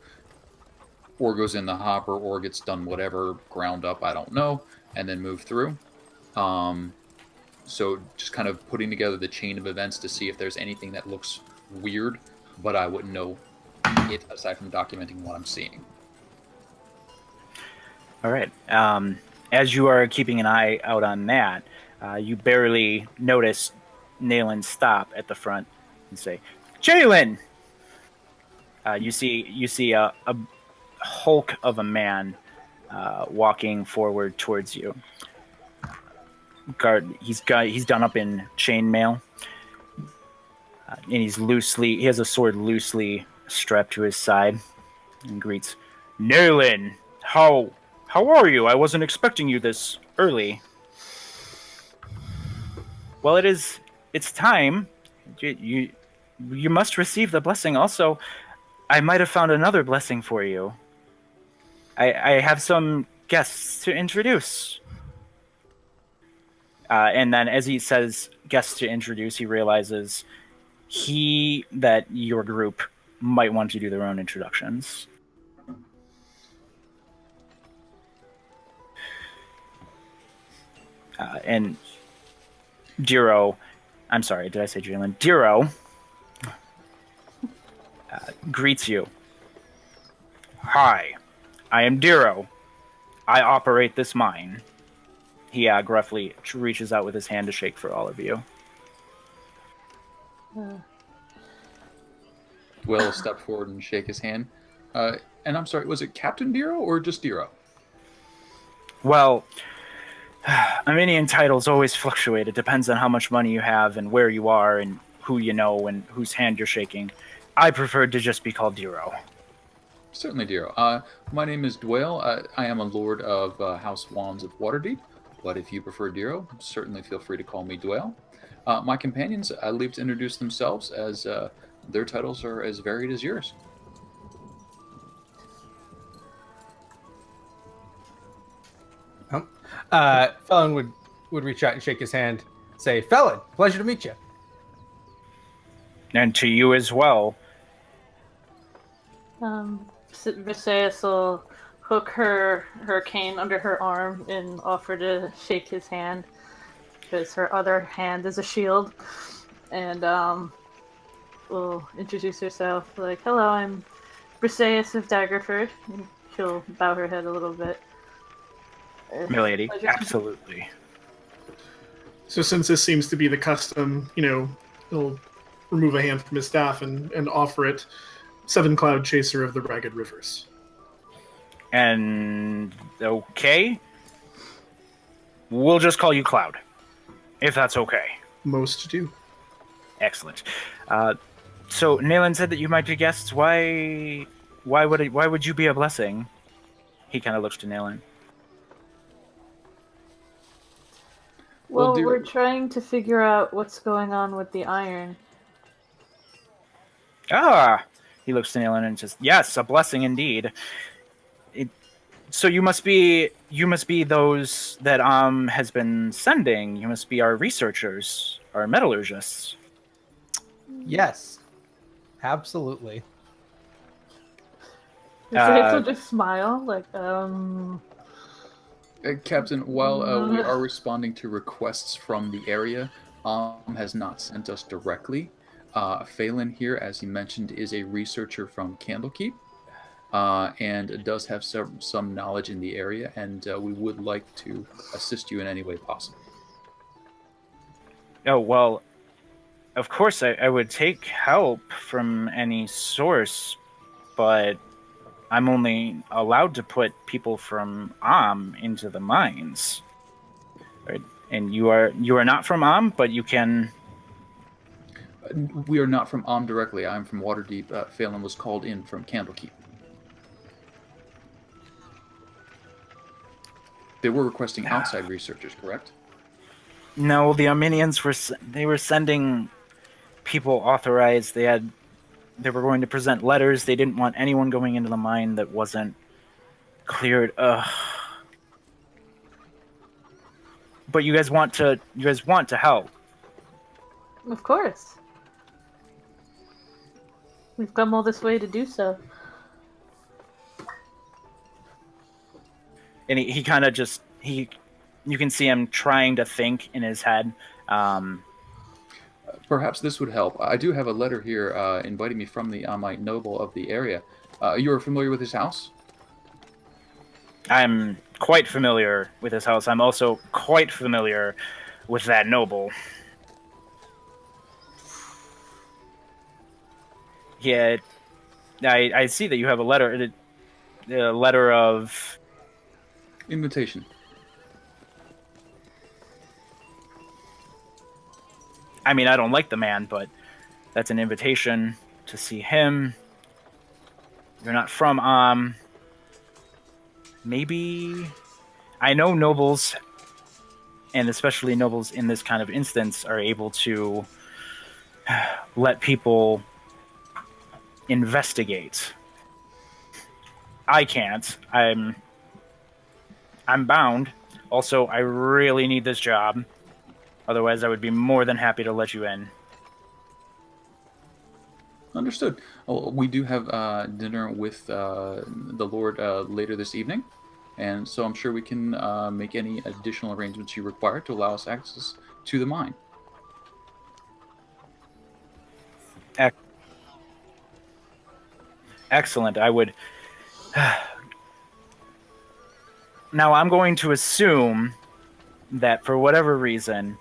Speaker 4: ore goes in the hopper, ore gets done whatever, ground up, I don't know, and then move through. So just kind of putting together the chain of events to see if there's anything that looks weird, but I wouldn't know it aside from documenting what I'm seeing.
Speaker 1: All right. As you are keeping an eye out on that, you barely notice Nayland stop at the front and say, "Jalen!" You see a hulk of a man walking forward towards you. He's done up in chainmail, and he has a sword loosely strapped to his side, and greets, "Nayland, how are you? I wasn't expecting you this early." "Well, it's time. You must receive the blessing. Also, I might have found another blessing for you. I have some guests to introduce." And then as he says guests to introduce, he realizes that your group might want to do their own introductions. And Diro, I'm sorry, did I say Jalen? Diro greets you. "Hi, I am Diro. I operate this mine." He gruffly reaches out with his hand to shake for all of you.
Speaker 4: Will step forward and shake his hand. And I'm sorry, was it Captain Diro or just Diro?
Speaker 1: Well, Armenian titles always fluctuate. It depends on how much money you have and where you are and who you know and whose hand you're shaking. I preferred to just be called Diro.
Speaker 4: Certainly, Diro. My name is Dwale. I am a lord of House Wands of Waterdeep, but if you prefer Diro, certainly feel free to call me Dwale. My companions, I leave to introduce themselves as their titles are as varied as yours.
Speaker 2: Felon would reach out and shake his hand, say, "Felon, pleasure to meet you."
Speaker 1: And to you as well.
Speaker 3: Viserys will hook her cane under her arm and offer to shake his hand because her other hand is a shield. And will introduce herself like, "Hello, I'm Briseis of Daggerford." And she'll bow her head a little bit.
Speaker 1: Milady, absolutely.
Speaker 5: So since this seems to be the custom, he'll remove a hand from his staff and offer it. Seven Cloud Chaser of the Ragged Rivers.
Speaker 1: And okay, we'll just call you Cloud, if that's okay.
Speaker 5: Most do.
Speaker 1: Excellent. So Nayland said that you might be guests. Why would you be a blessing? He kind of looks to Nayland.
Speaker 3: Well, we're trying to figure out what's going on with the iron.
Speaker 1: He looks to Nayland and says, "Yes, a blessing indeed. So you must be those that has been sending. You must be our researchers, our metallurgists."
Speaker 2: Yes, absolutely.
Speaker 3: Viserys will just smile, like,
Speaker 4: Captain, while we are responding to requests from the area, has not sent us directly. Phelan here, as he mentioned, is a researcher from Candlekeep, and does have some knowledge in the area, and we would like to assist you in any way possible.
Speaker 1: Oh, well, of course I would take help from any source, but I'm only allowed to put people from into the mines. Right? And you are not from but you can...
Speaker 4: We are not from directly. I'm from Waterdeep. Phelan was called in from Candlekeep. They were requesting outside researchers, correct?
Speaker 1: No, the Armenians were sending people authorized. They were going to present letters. They didn't want anyone going into the mine that wasn't cleared. But you guys want to help.
Speaker 3: of course. We've come all this way to do so.
Speaker 1: And he kind of just you can see him trying to think in his head.
Speaker 4: Perhaps this would help. I do have a letter here inviting me from the Amite noble of the area. You are familiar with his house?
Speaker 1: I'm quite familiar with his house. I'm also quite familiar with that noble. Yeah, I see that you have a letter of
Speaker 4: Invitation.
Speaker 1: I mean, I don't like the man, but that's an invitation to see him. You're not from maybe I know nobles, and especially nobles in this kind of instance, are able to let people investigate. I can't. I'm bound. Also, I really need this job. Otherwise, I would be more than happy to let you in.
Speaker 4: Understood. Well, we do have dinner with the Lord later this evening, and so I'm sure we can make any additional arrangements you require to allow us access to the mine.
Speaker 1: Excellent. I would... Now, I'm going to assume that for whatever reason,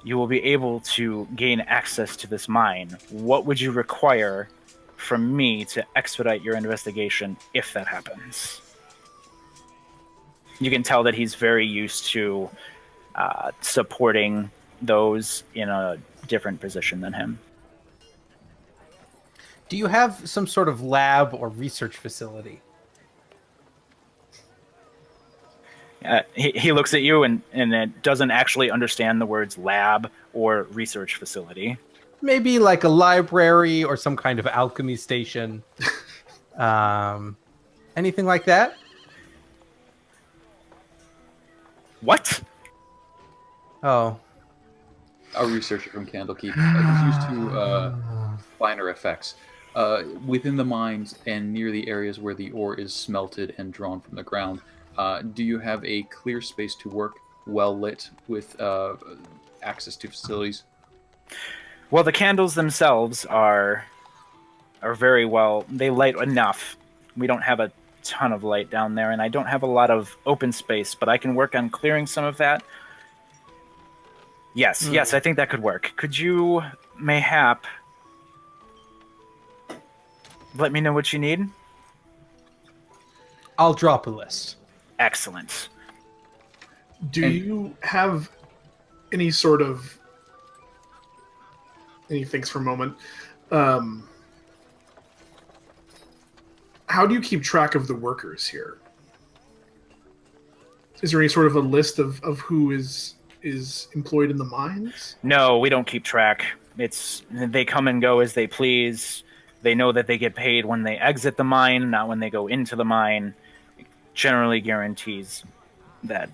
Speaker 1: you will be able to gain access to this mine. What would you require from me to expedite your investigation if that happens? You can tell that he's very used to supporting those in a different position than him.
Speaker 2: Do you have some sort of lab or research facility?
Speaker 1: He looks at you and doesn't actually understand the words lab or research facility.
Speaker 2: Maybe like a library or some kind of alchemy station. Anything like that?
Speaker 1: What?
Speaker 2: Oh.
Speaker 4: A researcher from Candlekeep is used to finer effects. Within the mines and near the areas where the ore is smelted and drawn from the ground, do you have a clear space to work, well lit, with access to facilities?
Speaker 1: Well, the candles themselves are very well. They light enough. We don't have a ton of light down there, and I don't have a lot of open space, but I can work on clearing some of that. Yes, yes, I think that could work. Could you, mayhap, let me know what you need?
Speaker 2: I'll drop a list.
Speaker 1: Excellent.
Speaker 5: Do you have any sort of... And he thinks for a moment. How do you keep track of the workers here? Is there any sort of a list of who is employed in the mines?
Speaker 1: No, we don't keep track. They come and go as they please. They know that they get paid when they exit the mine, not when they go into the mine. It generally guarantees that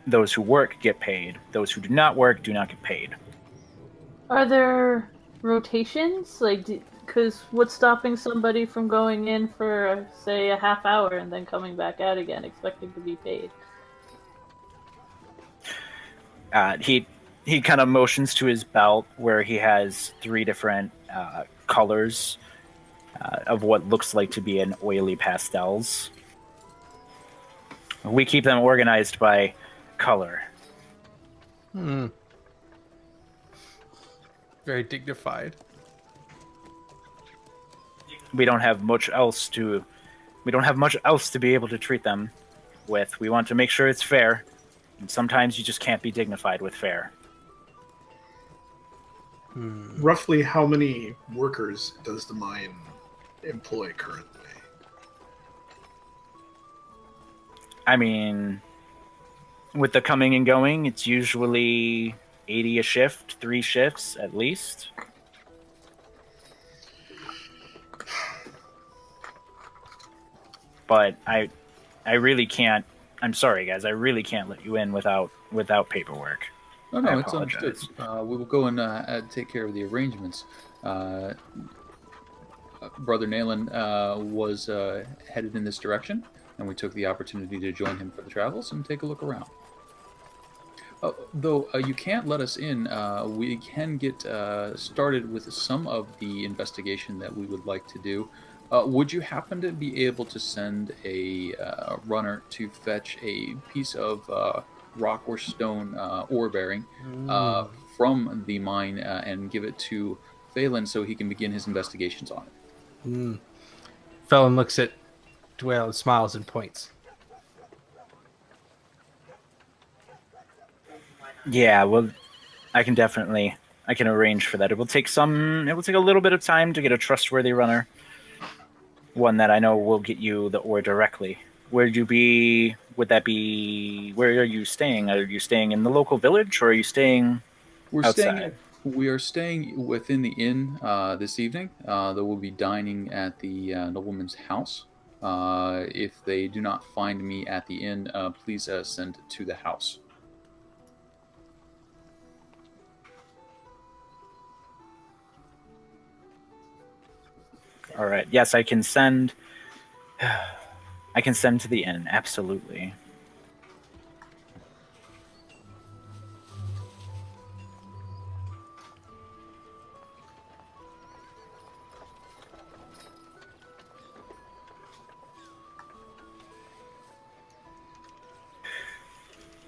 Speaker 1: those who work get paid. Those who do not work do not get paid.
Speaker 3: Are there rotations? Because what's stopping somebody from going in for, say, a half hour and then coming back out again, expecting to be paid?
Speaker 1: He kind of motions to his belt where he has 3 different colors of what looks like to be an oily pastels. We keep them organized by color.
Speaker 2: Very dignified.
Speaker 1: We don't have much else to be able to treat them with. We want to make sure it's fair, and sometimes you just can't be dignified with fair.
Speaker 5: Roughly how many workers does the mine employ currently?
Speaker 1: I mean, with the coming and going, it's usually 80 a shift, 3 shifts at least. But I really can't. I'm sorry, guys. I really can't let you in without paperwork.
Speaker 4: No, it's understood. We will go and take care of the arrangements. Brother Nayland was headed in this direction, and we took the opportunity to join him for the travels and take a look around. Though you can't let us in, we can get started with some of the investigation that we would like to do. Would you happen to be able to send a runner to fetch a piece of rock or stone ore bearing from the mine and give it to Phelan so he can begin his investigations on it?
Speaker 2: Felon looks at Dwayne and smiles and points.
Speaker 1: Yeah, well, I can arrange for that. It will take a little bit of time to get a trustworthy runner. One that I know will get you the ore directly. Where are you staying? Are you staying in the local village, or are you staying outside?
Speaker 4: We are staying within the inn this evening. Though we'll be dining at the nobleman's house. If they do not find me at the inn, please send to the house.
Speaker 1: All right. Yes, I can send. I can send to the inn. Absolutely.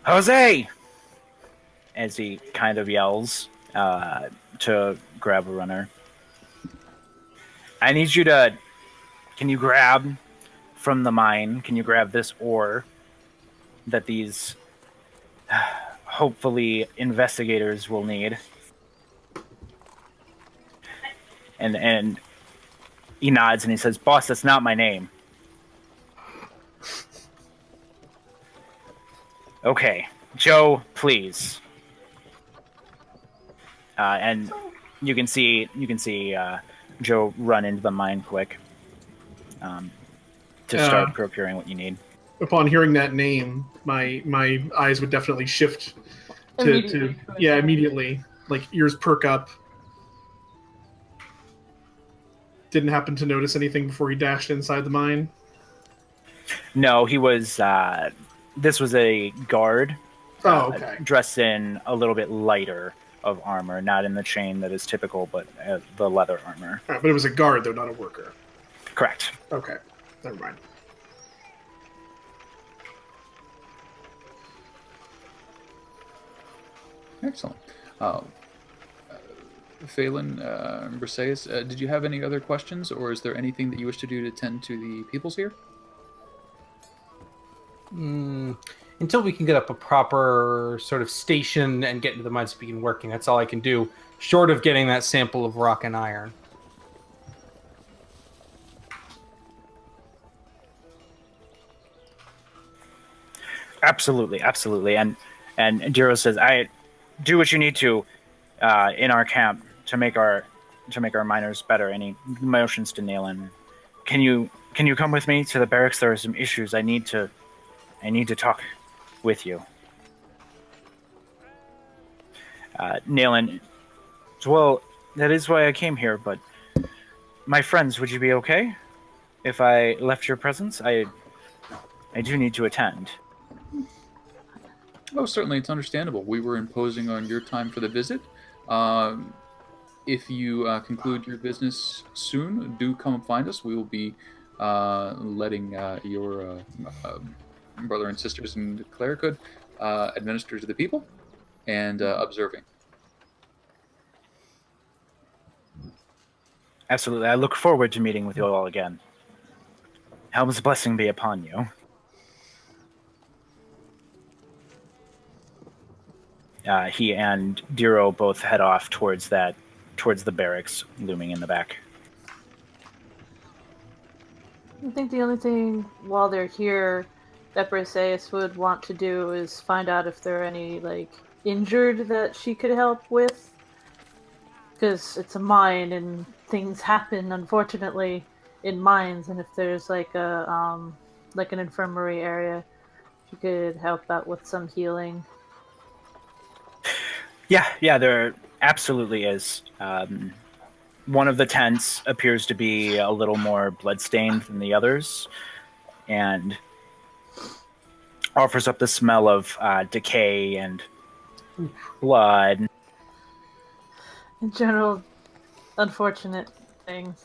Speaker 1: Jose! As he kind of yells to grab a runner. I need you to. Can you grab from the mine? Can you grab this ore that these hopefully investigators will need? And he nods and he says, "Boss, that's not my name." Okay, Joe, please. And you can see Joe run into the mine quick to start procuring what you need.
Speaker 5: Upon hearing that name, my eyes would definitely shift to immediately. Like, ears perk up. Didn't happen to notice anything before he dashed inside the mine?
Speaker 1: No, he was... this was a guard.
Speaker 5: Okay.
Speaker 1: Dressed in a little bit lighter of armor, not in the chain that is typical, but the leather armor.
Speaker 5: Right, but it was a guard, though, not a worker.
Speaker 1: Correct.
Speaker 5: Okay, never mind.
Speaker 4: Excellent. Phelan, Briseis, did you have any other questions, or is there anything that you wish to do to tend to the peoples here?
Speaker 2: Until we can get up a proper sort of station and get into the mines to begin working, that's all I can do, short of getting that sample of rock and iron.
Speaker 1: Absolutely. And Diro says, "I do what you need to in our camp to make our miners better." And he motions to Nayland. Can you come with me to the barracks? There are some issues. I need to talk with you. Nayland, well, that is why I came here, but my friends, would you be okay if I left your presence? I do need to attend.
Speaker 4: Oh, certainly, it's understandable. We were imposing on your time for the visit. If you conclude your business soon, do come and find us. We will be letting your brother and sisters in clerichood administer to the people and observing.
Speaker 1: Absolutely. I look forward to meeting with you all again. Helm's blessing be upon you. He and Diro both head off towards the barracks looming in the back.
Speaker 3: I think the only thing while they're here that Briseis would want to do is find out if there are any, like, injured that she could help with. Because it's a mine and things happen, unfortunately, in mines. And if there's like an infirmary area, she could help out with some healing.
Speaker 1: Yeah, there absolutely is. one of the tents appears to be a little more bloodstained than the others, and offers up the smell of decay and blood.
Speaker 3: In general, unfortunate things.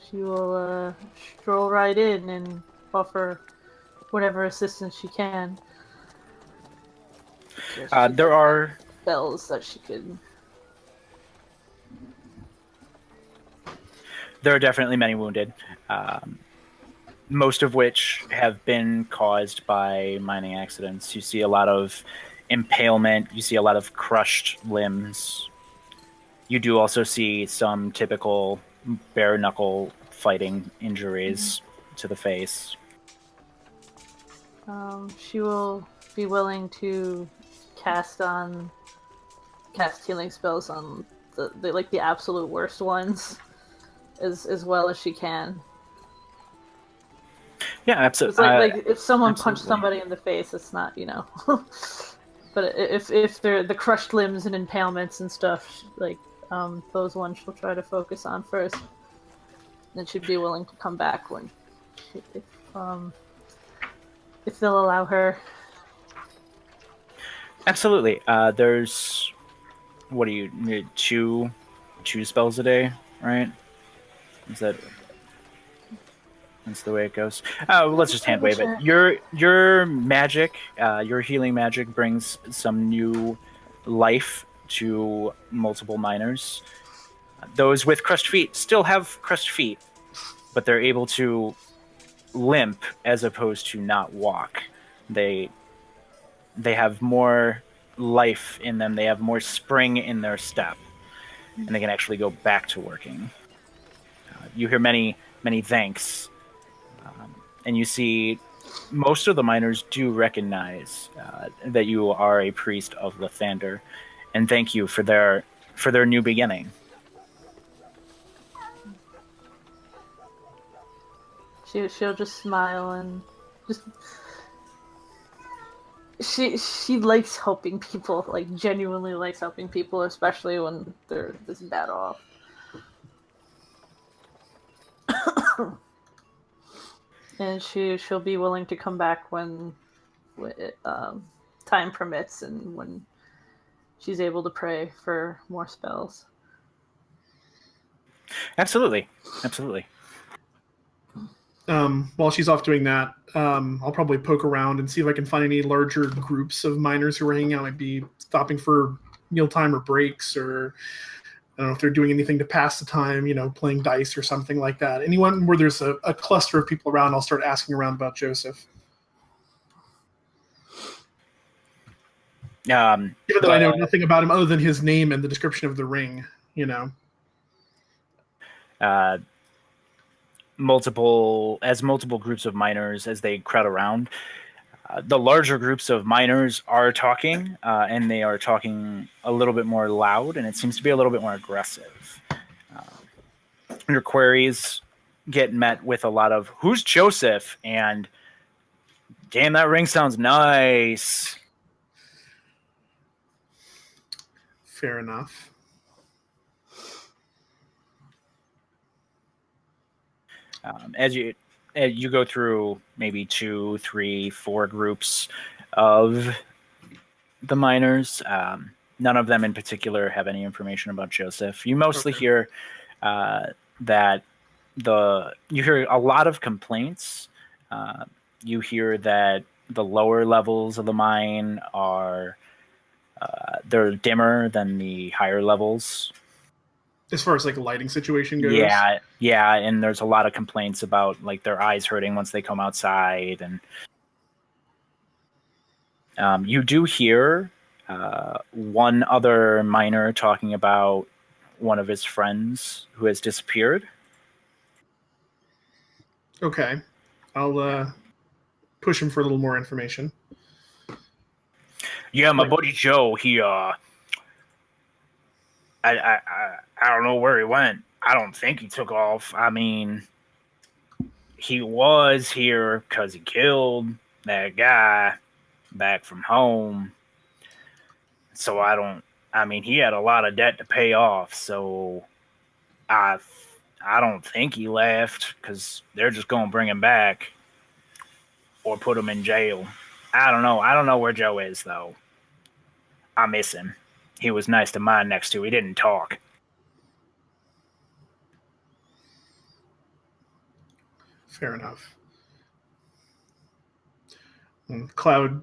Speaker 3: She will stroll right in and offer whatever assistance she can.
Speaker 1: There are
Speaker 3: spells that she could.
Speaker 1: There are definitely many wounded, most of which have been caused by mining accidents. You see a lot of impalement. You see a lot of crushed limbs. You do also see some typical bare knuckle fighting injuries to the face.
Speaker 3: She will be willing to cast healing spells on the absolute worst ones, as well as she can.
Speaker 1: Yeah, absolutely.
Speaker 3: It's like if someone punched somebody in the face, it's not, But if they're the crushed limbs and impalements and stuff, like those ones she'll try to focus on first. Then she'd be willing to come back if they'll allow her.
Speaker 1: Absolutely. There's what do you need? Two spells a day, right? Is that? That's the way it goes. Let's just hand wave it. Your magic, your healing magic, brings some new life to multiple miners. Those with crushed feet still have crushed feet, but they're able to limp as opposed to not walk. They have more life in them. They have more spring in their step, and they can actually go back to working. You hear many thanks. And you see most of the miners do recognize that you are a priest of Lathander, and thank you for their new beginning.
Speaker 3: She'll just smile and just she likes helping people, like genuinely likes helping people, especially when they're this bad off. And she'll be willing to come back when time permits and when she's able to pray for more spells.
Speaker 1: Absolutely.
Speaker 5: While she's off doing that, I'll probably poke around and see if I can find any larger groups of miners who are hanging out, might be stopping for mealtime or breaks, or I don't know if they're doing anything to pass the time, playing dice or something like that. Anyone where there's a cluster of people around, I'll start asking around about Joseph. Given that I know nothing about him other than his name and the description of the ring,
Speaker 1: Multiple groups of miners as they crowd around. The larger groups of miners are talking, and they are talking a little bit more loud, and it seems to be a little bit more aggressive. Your queries get met with a lot of, "Who's Joseph?" and "Damn, that ring sounds nice."
Speaker 5: Fair enough.
Speaker 1: As you go through maybe 2, 3, 4 groups of the miners, none of them in particular have any information about Joseph. You mostly hear that you hear a lot of complaints. You hear that the lower levels of the mine are they're dimmer than the higher levels.
Speaker 5: As far as like a lighting situation goes?
Speaker 1: Yeah, and there's a lot of complaints about like their eyes hurting once they come outside, and you do hear one other miner talking about one of his friends who has disappeared.
Speaker 5: Okay, I'll push him for a little more information.
Speaker 1: Yeah, my buddy Joe, he I don't know where he went. I don't think he took off. I mean, he was here because he killed that guy back from home. So I I mean, he had a lot of debt to pay off, so I don't think he left because they're just gonna bring him back or put him in jail. I don't know. I don't know where Joe is though. I miss him. He was nice to mine next to. He didn't talk.
Speaker 5: Fair enough. And Cloud,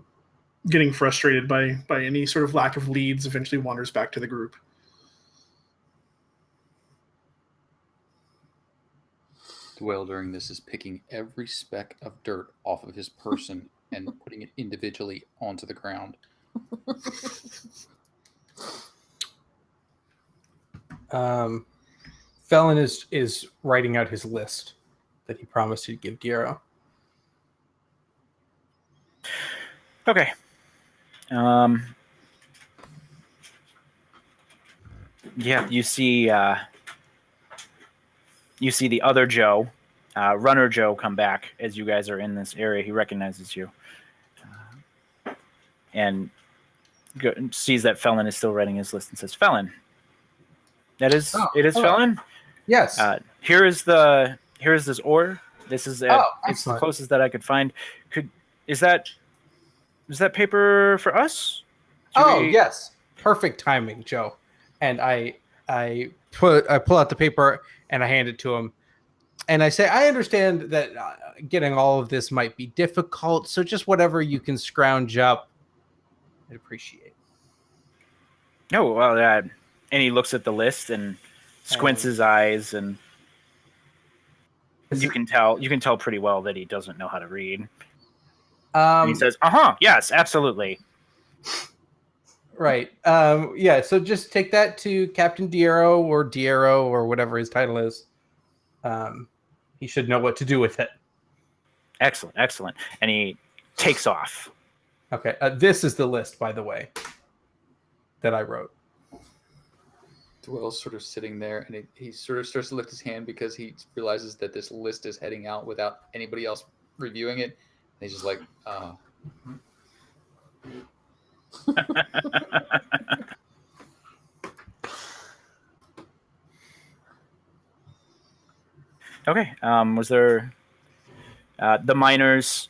Speaker 5: getting frustrated by any sort of lack of leads, eventually wanders back to the group.
Speaker 4: Dwell during this is picking every speck of dirt off of his person and putting it individually onto the ground.
Speaker 2: Felon is writing out his list that he promised he'd give Diero.
Speaker 1: Okay. Yeah, you see the other Joe, Runner Joe, come back as you guys are in this area. He recognizes you and sees that Felon is still writing his list and says, "Felon, it is
Speaker 2: hello.
Speaker 1: Felon.
Speaker 2: Yes.
Speaker 1: Here is this ore. This is it's the closest that I could find. Is that paper for us?
Speaker 2: Yes. Perfect timing, Joe. And I pull out the paper and I hand it to him. And I say, I understand that getting all of this might be difficult, so just whatever you can scrounge up, I'd appreciate.
Speaker 1: No, well, and he looks at the list and squints his eyes, and you can tell pretty well that he doesn't know how to read. And he says, yes, absolutely.
Speaker 2: Right. Yeah, so just take that to Captain Diero or whatever his title is. He should know what to do with it.
Speaker 1: Excellent. And he takes off.
Speaker 2: Okay. This is the list, by the way, that I wrote.
Speaker 4: Dwell's sort of sitting there, and he sort of starts to lift his hand because he realizes that this list is heading out without anybody else reviewing it. And he's just like,
Speaker 1: Okay. Was there the miners?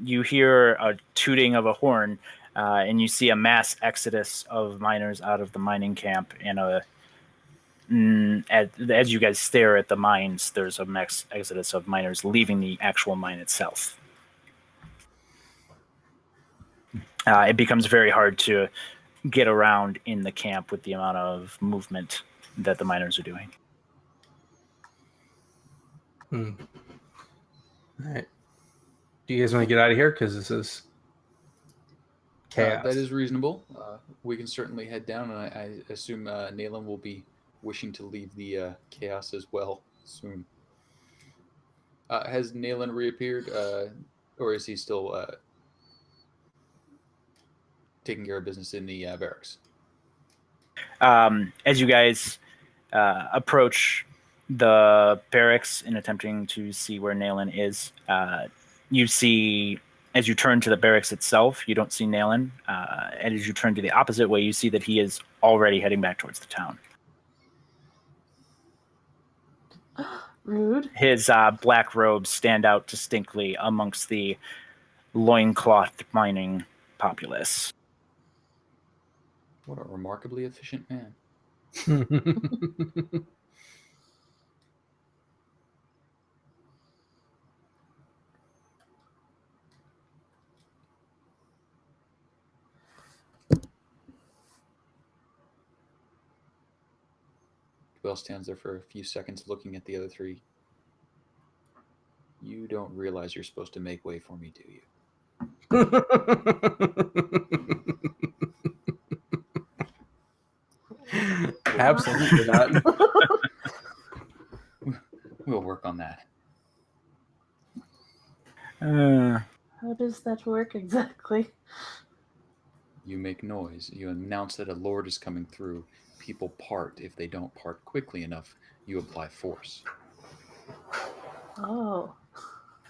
Speaker 1: You hear a tooting of a horn, and you see a mass exodus of miners out of the mining camp. And as you guys stare at the mines, there's a mass exodus of miners leaving the actual mine itself. It becomes very hard to get around in the camp with the amount of movement that the miners are doing.
Speaker 2: All right. Do you guys want to get out of here? Because this is chaos.
Speaker 4: that is reasonable. We can certainly head down, and I assume Nayland will be wishing to leave the chaos as well soon. Has Nayland reappeared, or is he still taking care of business in the barracks?
Speaker 1: As you guys approach the barracks in attempting to see where Nayland is, you see, as you turn to the barracks itself, you don't see Nayland. And as you turn to the opposite way, you see that he is already heading back towards the town.
Speaker 3: Rude.
Speaker 1: His black robes stand out distinctly amongst the loincloth mining populace.
Speaker 4: What a remarkably efficient man. Dwell stands there for a few seconds looking at the other three. You don't realize you're supposed to make way for me, do you?
Speaker 2: Absolutely not.
Speaker 4: We'll work on that.
Speaker 3: How does that work exactly?
Speaker 4: You make noise. You announce that a lord is coming through. People part. If they don't part quickly enough, you apply force.
Speaker 3: Oh.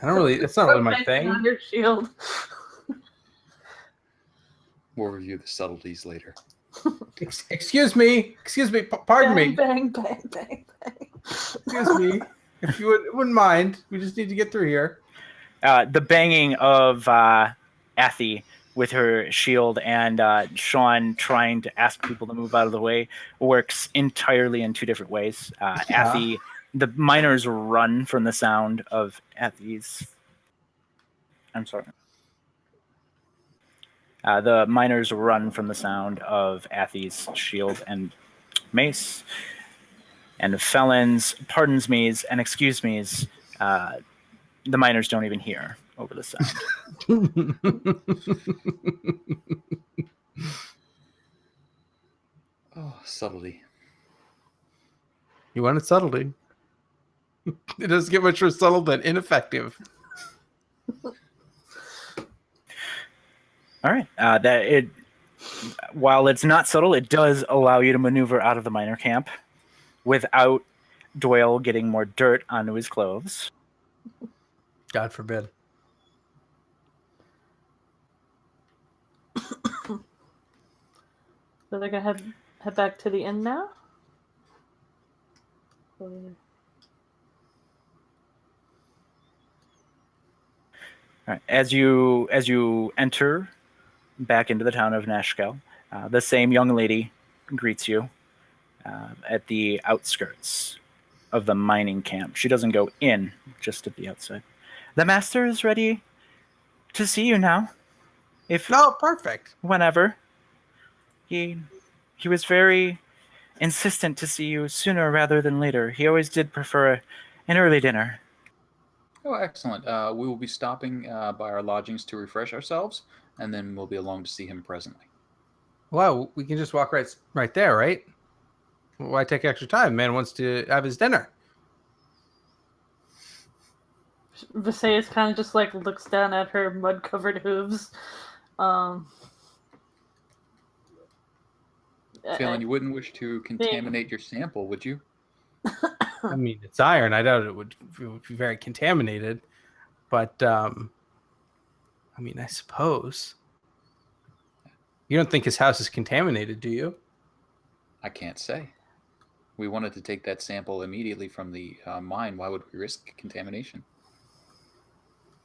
Speaker 2: It's not really my thing.
Speaker 3: On your shield.
Speaker 4: We'll review the subtleties later.
Speaker 2: Excuse me. Pardon
Speaker 3: Bang,
Speaker 2: me.
Speaker 3: bang, bang, bang, bang.
Speaker 2: Excuse me. If you wouldn't mind, we just need to get through here.
Speaker 1: The banging of Athy with her shield and Sean trying to ask people to move out of the way works entirely in two different ways. Athy, the miners run from the sound of Athy's. I'm sorry. The miners run from the sound of Athy's shield and mace. And felons, pardons me's, and excuse me's, the miners don't even hear over the sound.
Speaker 4: Oh, subtlety.
Speaker 2: You wanted subtlety. It doesn't get much more subtle than ineffective.
Speaker 1: All right. While it's not subtle, it does allow you to maneuver out of the miner camp without Doyle getting more dirt onto his clothes.
Speaker 2: God forbid.
Speaker 3: So they're gonna head back to the inn now? Or-
Speaker 1: All right. As you enter back into the town of Nashkel, the same young lady greets you at the outskirts of the mining camp. She doesn't go in, just at the outside. The master is ready to see you now.
Speaker 2: Perfect.
Speaker 1: Whenever. He was very insistent to see you sooner rather than later. He always did prefer an early dinner.
Speaker 4: Oh, excellent. We will be stopping by our lodgings to refresh ourselves, and then we'll be along to see him presently.
Speaker 2: Well, we can just walk right there, right? Why take extra time? Man wants to have his dinner.
Speaker 3: Viserys kind of just like looks down at her mud-covered hooves.
Speaker 4: Phelan, you wouldn't wish to contaminate your sample, would you?
Speaker 2: I mean, it's iron. I doubt it would be very contaminated. But, I mean, I suppose. You don't think his house is contaminated, do you?
Speaker 4: I can't say. We wanted to take that sample immediately from the mine. Why would we risk contamination?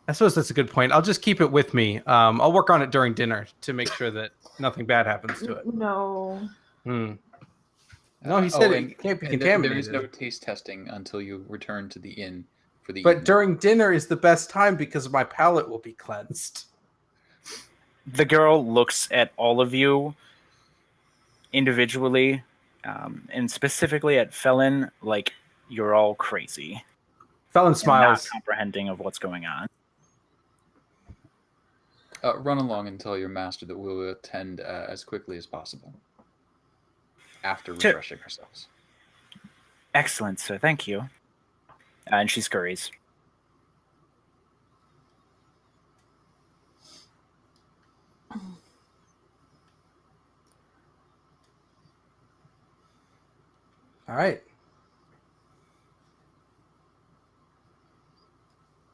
Speaker 2: I suppose that's a good point. I'll just keep it with me. I'll work on it during dinner to make sure that nothing bad happens to it.
Speaker 3: No.
Speaker 2: No, he said it can't be contaminated.
Speaker 4: There is no taste testing until you return to the inn for the
Speaker 2: But
Speaker 4: evening.
Speaker 2: during dinner is the best time because my palate will be cleansed.
Speaker 1: The girl looks at all of you individually, and specifically at Felon, like you're all crazy.
Speaker 2: Felon
Speaker 1: Not
Speaker 2: smiles.
Speaker 1: comprehending of what's going on.
Speaker 4: Run along and tell your master that we will attend as quickly as possible after refreshing ourselves.
Speaker 1: Excellent, sir. Thank you. And she scurries.
Speaker 2: All right.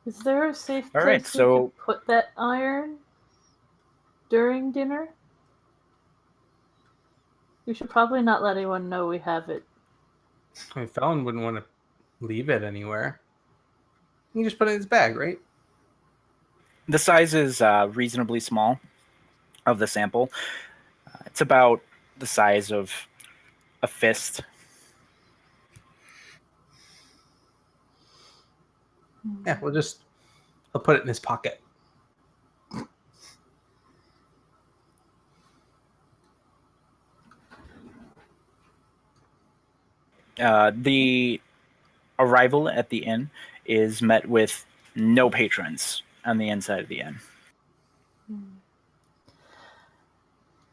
Speaker 3: Is there a safe
Speaker 1: All
Speaker 3: place
Speaker 1: right,
Speaker 3: we
Speaker 1: so-
Speaker 3: could put that iron during dinner? We should probably not let anyone know we have it.
Speaker 2: I mean, Felon wouldn't want to leave it anywhere. You just put it in his bag, right?
Speaker 1: The size is reasonably small of the sample. It's about the size of a fist.
Speaker 2: Yeah, I'll put it in his pocket.
Speaker 1: The arrival at the inn is met with no patrons on the inside of the inn.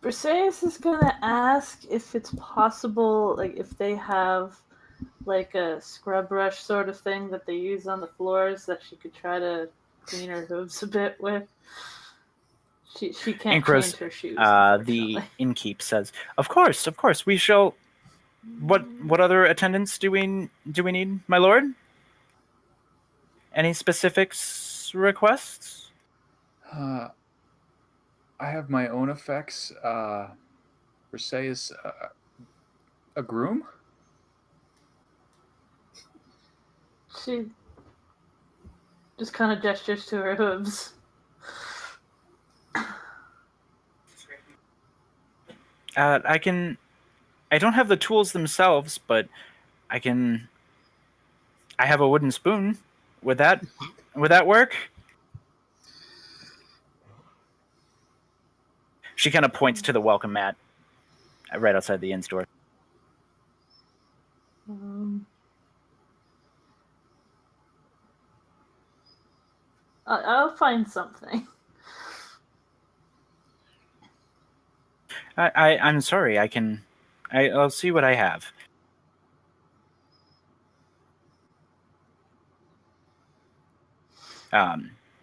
Speaker 3: Briseis is gonna ask if it's possible, like if they have like a scrub brush sort of thing that they use on the floors that she could try to clean her hooves a bit with. She can't
Speaker 1: Incros,
Speaker 3: change her shoes.
Speaker 1: the innkeep says, "Of course, we shall." What other attendants do we need, my lord? Any specifics requests?
Speaker 4: I have my own effects. Briseis, a groom?
Speaker 3: She just kind of gestures to her hooves.
Speaker 1: I don't have the tools themselves, but I have a wooden spoon. Would that work? She kind of points to the welcome mat right outside the inn's door.
Speaker 3: I'll find something.
Speaker 1: I'm sorry. I'll see what I have.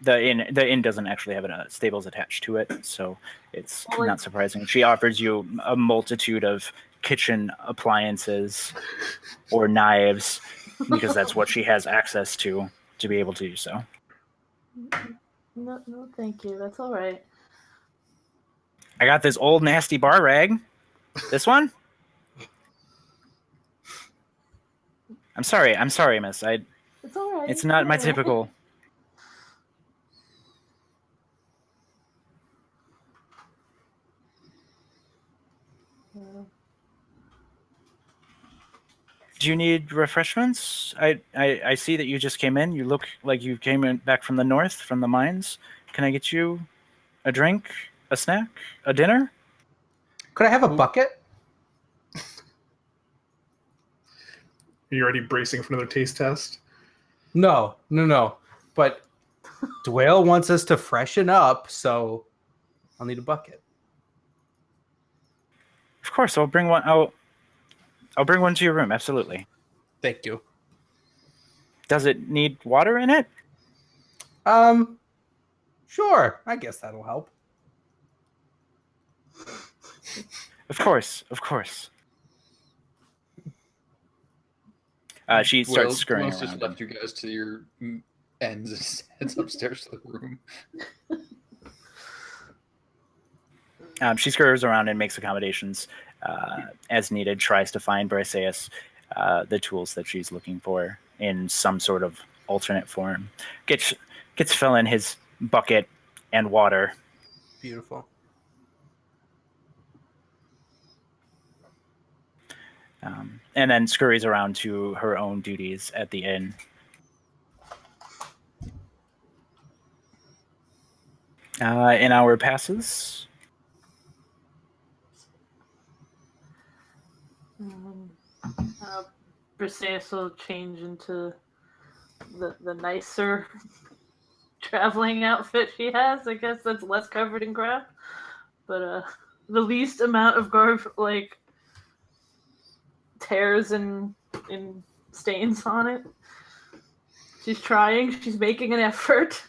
Speaker 1: The inn doesn't actually have stables attached to it, so it's not surprising. She offers you a multitude of kitchen appliances or knives because that's what she has access to be able to do so.
Speaker 3: No, thank you. That's all right.
Speaker 1: I got this old nasty bar rag. This one? I'm sorry, miss.
Speaker 3: It's all right.
Speaker 1: It's not my typical. Do you need refreshments? I see that you just came in. You look like you came in back from the north, from the mines. Can I get you a drink, a snack, a dinner?
Speaker 2: Could I have a bucket?
Speaker 5: Are you already bracing for another taste test?
Speaker 2: No. But Dwayne wants us to freshen up, so I'll need a bucket.
Speaker 1: Of course, I'll bring one. I'll bring one to your room. Absolutely.
Speaker 2: Thank you.
Speaker 1: Does it need water in it?
Speaker 2: Sure. I guess that'll help.
Speaker 1: Of course. She starts scurrying around.
Speaker 4: Just left you guys to your ends and heads upstairs to the room.
Speaker 1: She scurries around and makes accommodations as needed. Tries to find Briseis the tools that she's looking for in some sort of alternate form. Gets Phil in his bucket and water.
Speaker 2: Beautiful.
Speaker 1: And then scurries around to her own duties at the inn. An hour passes.
Speaker 3: Briseis will change into the nicer traveling outfit she has. I guess that's less covered in crap, but the least amount of tears and stains on it. She's trying. She's making an effort.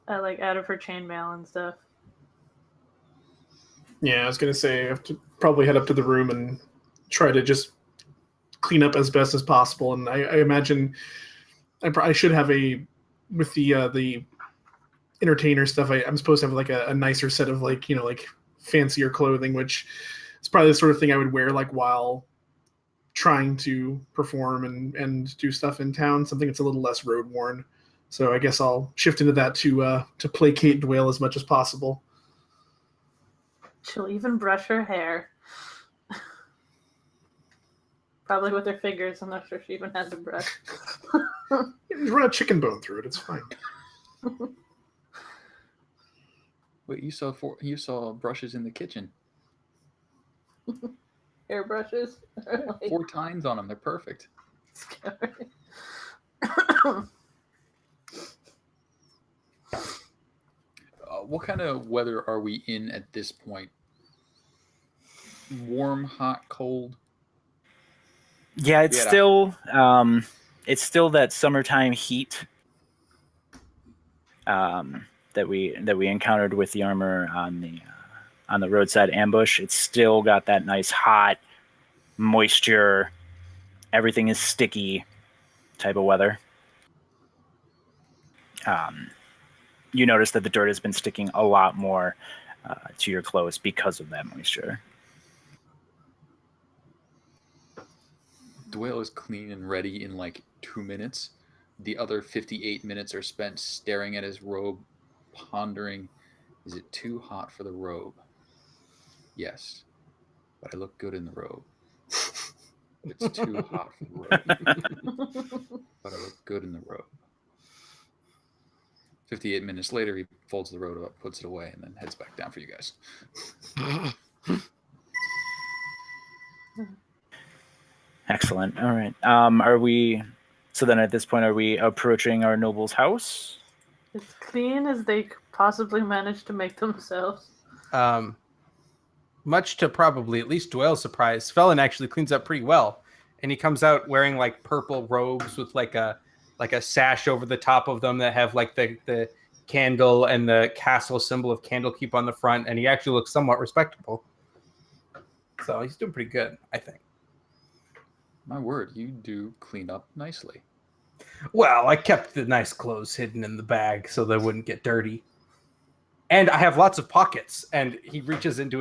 Speaker 3: Out of her chainmail and stuff.
Speaker 5: Yeah, I was gonna say I have to probably head up to the room and try to just clean up as best as possible. And I imagine I should have with the entertainer stuff. I'm supposed to have a nicer set of fancier clothing, which is probably the sort of thing I would wear while trying to perform and do stuff in town. Something that's a little less road worn. So I guess I'll shift into that to placate Dwayne as much as possible.
Speaker 3: She'll even brush her hair. Probably with her fingers. I'm not sure she even has a brush.
Speaker 5: Just run a chicken bone through it. It's fine.
Speaker 4: Wait, you saw brushes in the kitchen?
Speaker 3: Hair brushes?
Speaker 4: 4 tines on them. They're perfect. What kind of weather are we in at this point? Warm, hot, cold?
Speaker 1: Yeah, it's still that summertime heat that we encountered with the armor on the roadside ambush. It's still got that nice hot moisture. Everything is sticky type of weather. You notice that the dirt has been sticking a lot more to your clothes because of that moisture.
Speaker 4: Dwayne is clean and ready in like 2 minutes. The other 58 minutes are spent staring at his robe, pondering, is it too hot for the robe? Yes, but I look good in the robe. It's too hot for the robe, but I look good in the robe. 58 minutes later, he folds the robe up, puts it away, and then heads back down for you guys.
Speaker 1: Excellent. All right. Are we? So then, at this point, are we approaching our noble's house?
Speaker 3: As clean as they could possibly manage to make themselves.
Speaker 2: Much to probably at least Dwayle's surprise, Felon actually cleans up pretty well, and he comes out wearing like purple robes with like a sash over the top of them that have like the candle and the castle symbol of Candlekeep on the front, and he actually looks somewhat respectable. So he's doing pretty good, I think.
Speaker 4: My word, you do clean up nicely.
Speaker 2: Well, I kept the nice clothes hidden in the bag so they wouldn't get dirty. And I have lots of pockets. And he reaches into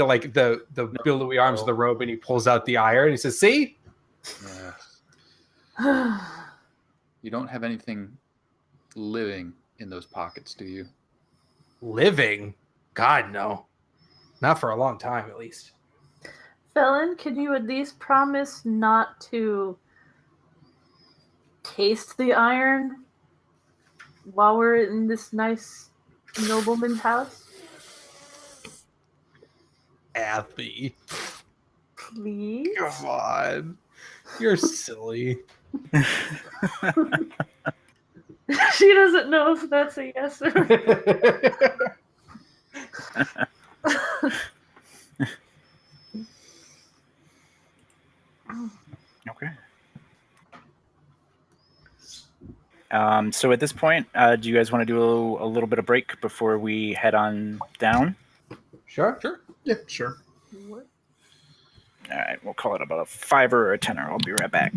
Speaker 2: like the billowy arms of the robe, and he pulls out the iron and he says, "See?
Speaker 4: Yeah. You don't have anything living in those pockets, do you?"
Speaker 2: Living? God, no. Not for a long time, at least.
Speaker 3: Felon, can you at least promise not to taste the iron while we're in this nice nobleman's house?
Speaker 2: Abby.
Speaker 3: Please?
Speaker 2: Come on. You're silly.
Speaker 3: She doesn't know if that's a yes or
Speaker 1: Okay. So at this point, do you guys want to do a little bit of break before we head on down?
Speaker 2: Sure.
Speaker 5: Yeah, sure.
Speaker 3: what?
Speaker 1: All right, we'll call it about a 5 or a 10. I'll be right back.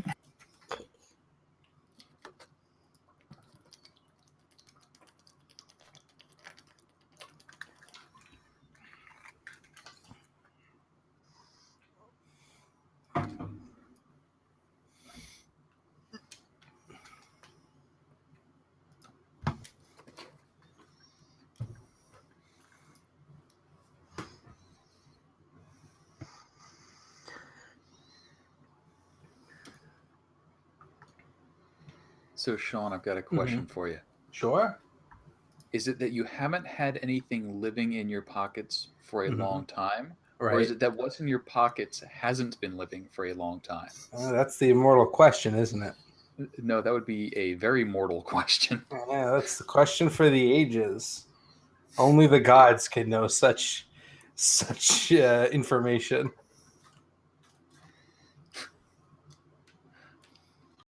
Speaker 4: So, Sean, I've got a question for you.
Speaker 2: Sure.
Speaker 4: Is it that you haven't had anything living in your pockets for a long time?
Speaker 2: Right.
Speaker 4: Or is it that what's in your pockets hasn't been living for a long time?
Speaker 2: That's the immortal question, isn't it?
Speaker 4: No, that would be a very mortal question.
Speaker 2: Yeah, that's the question for the ages. Only the gods can know such information.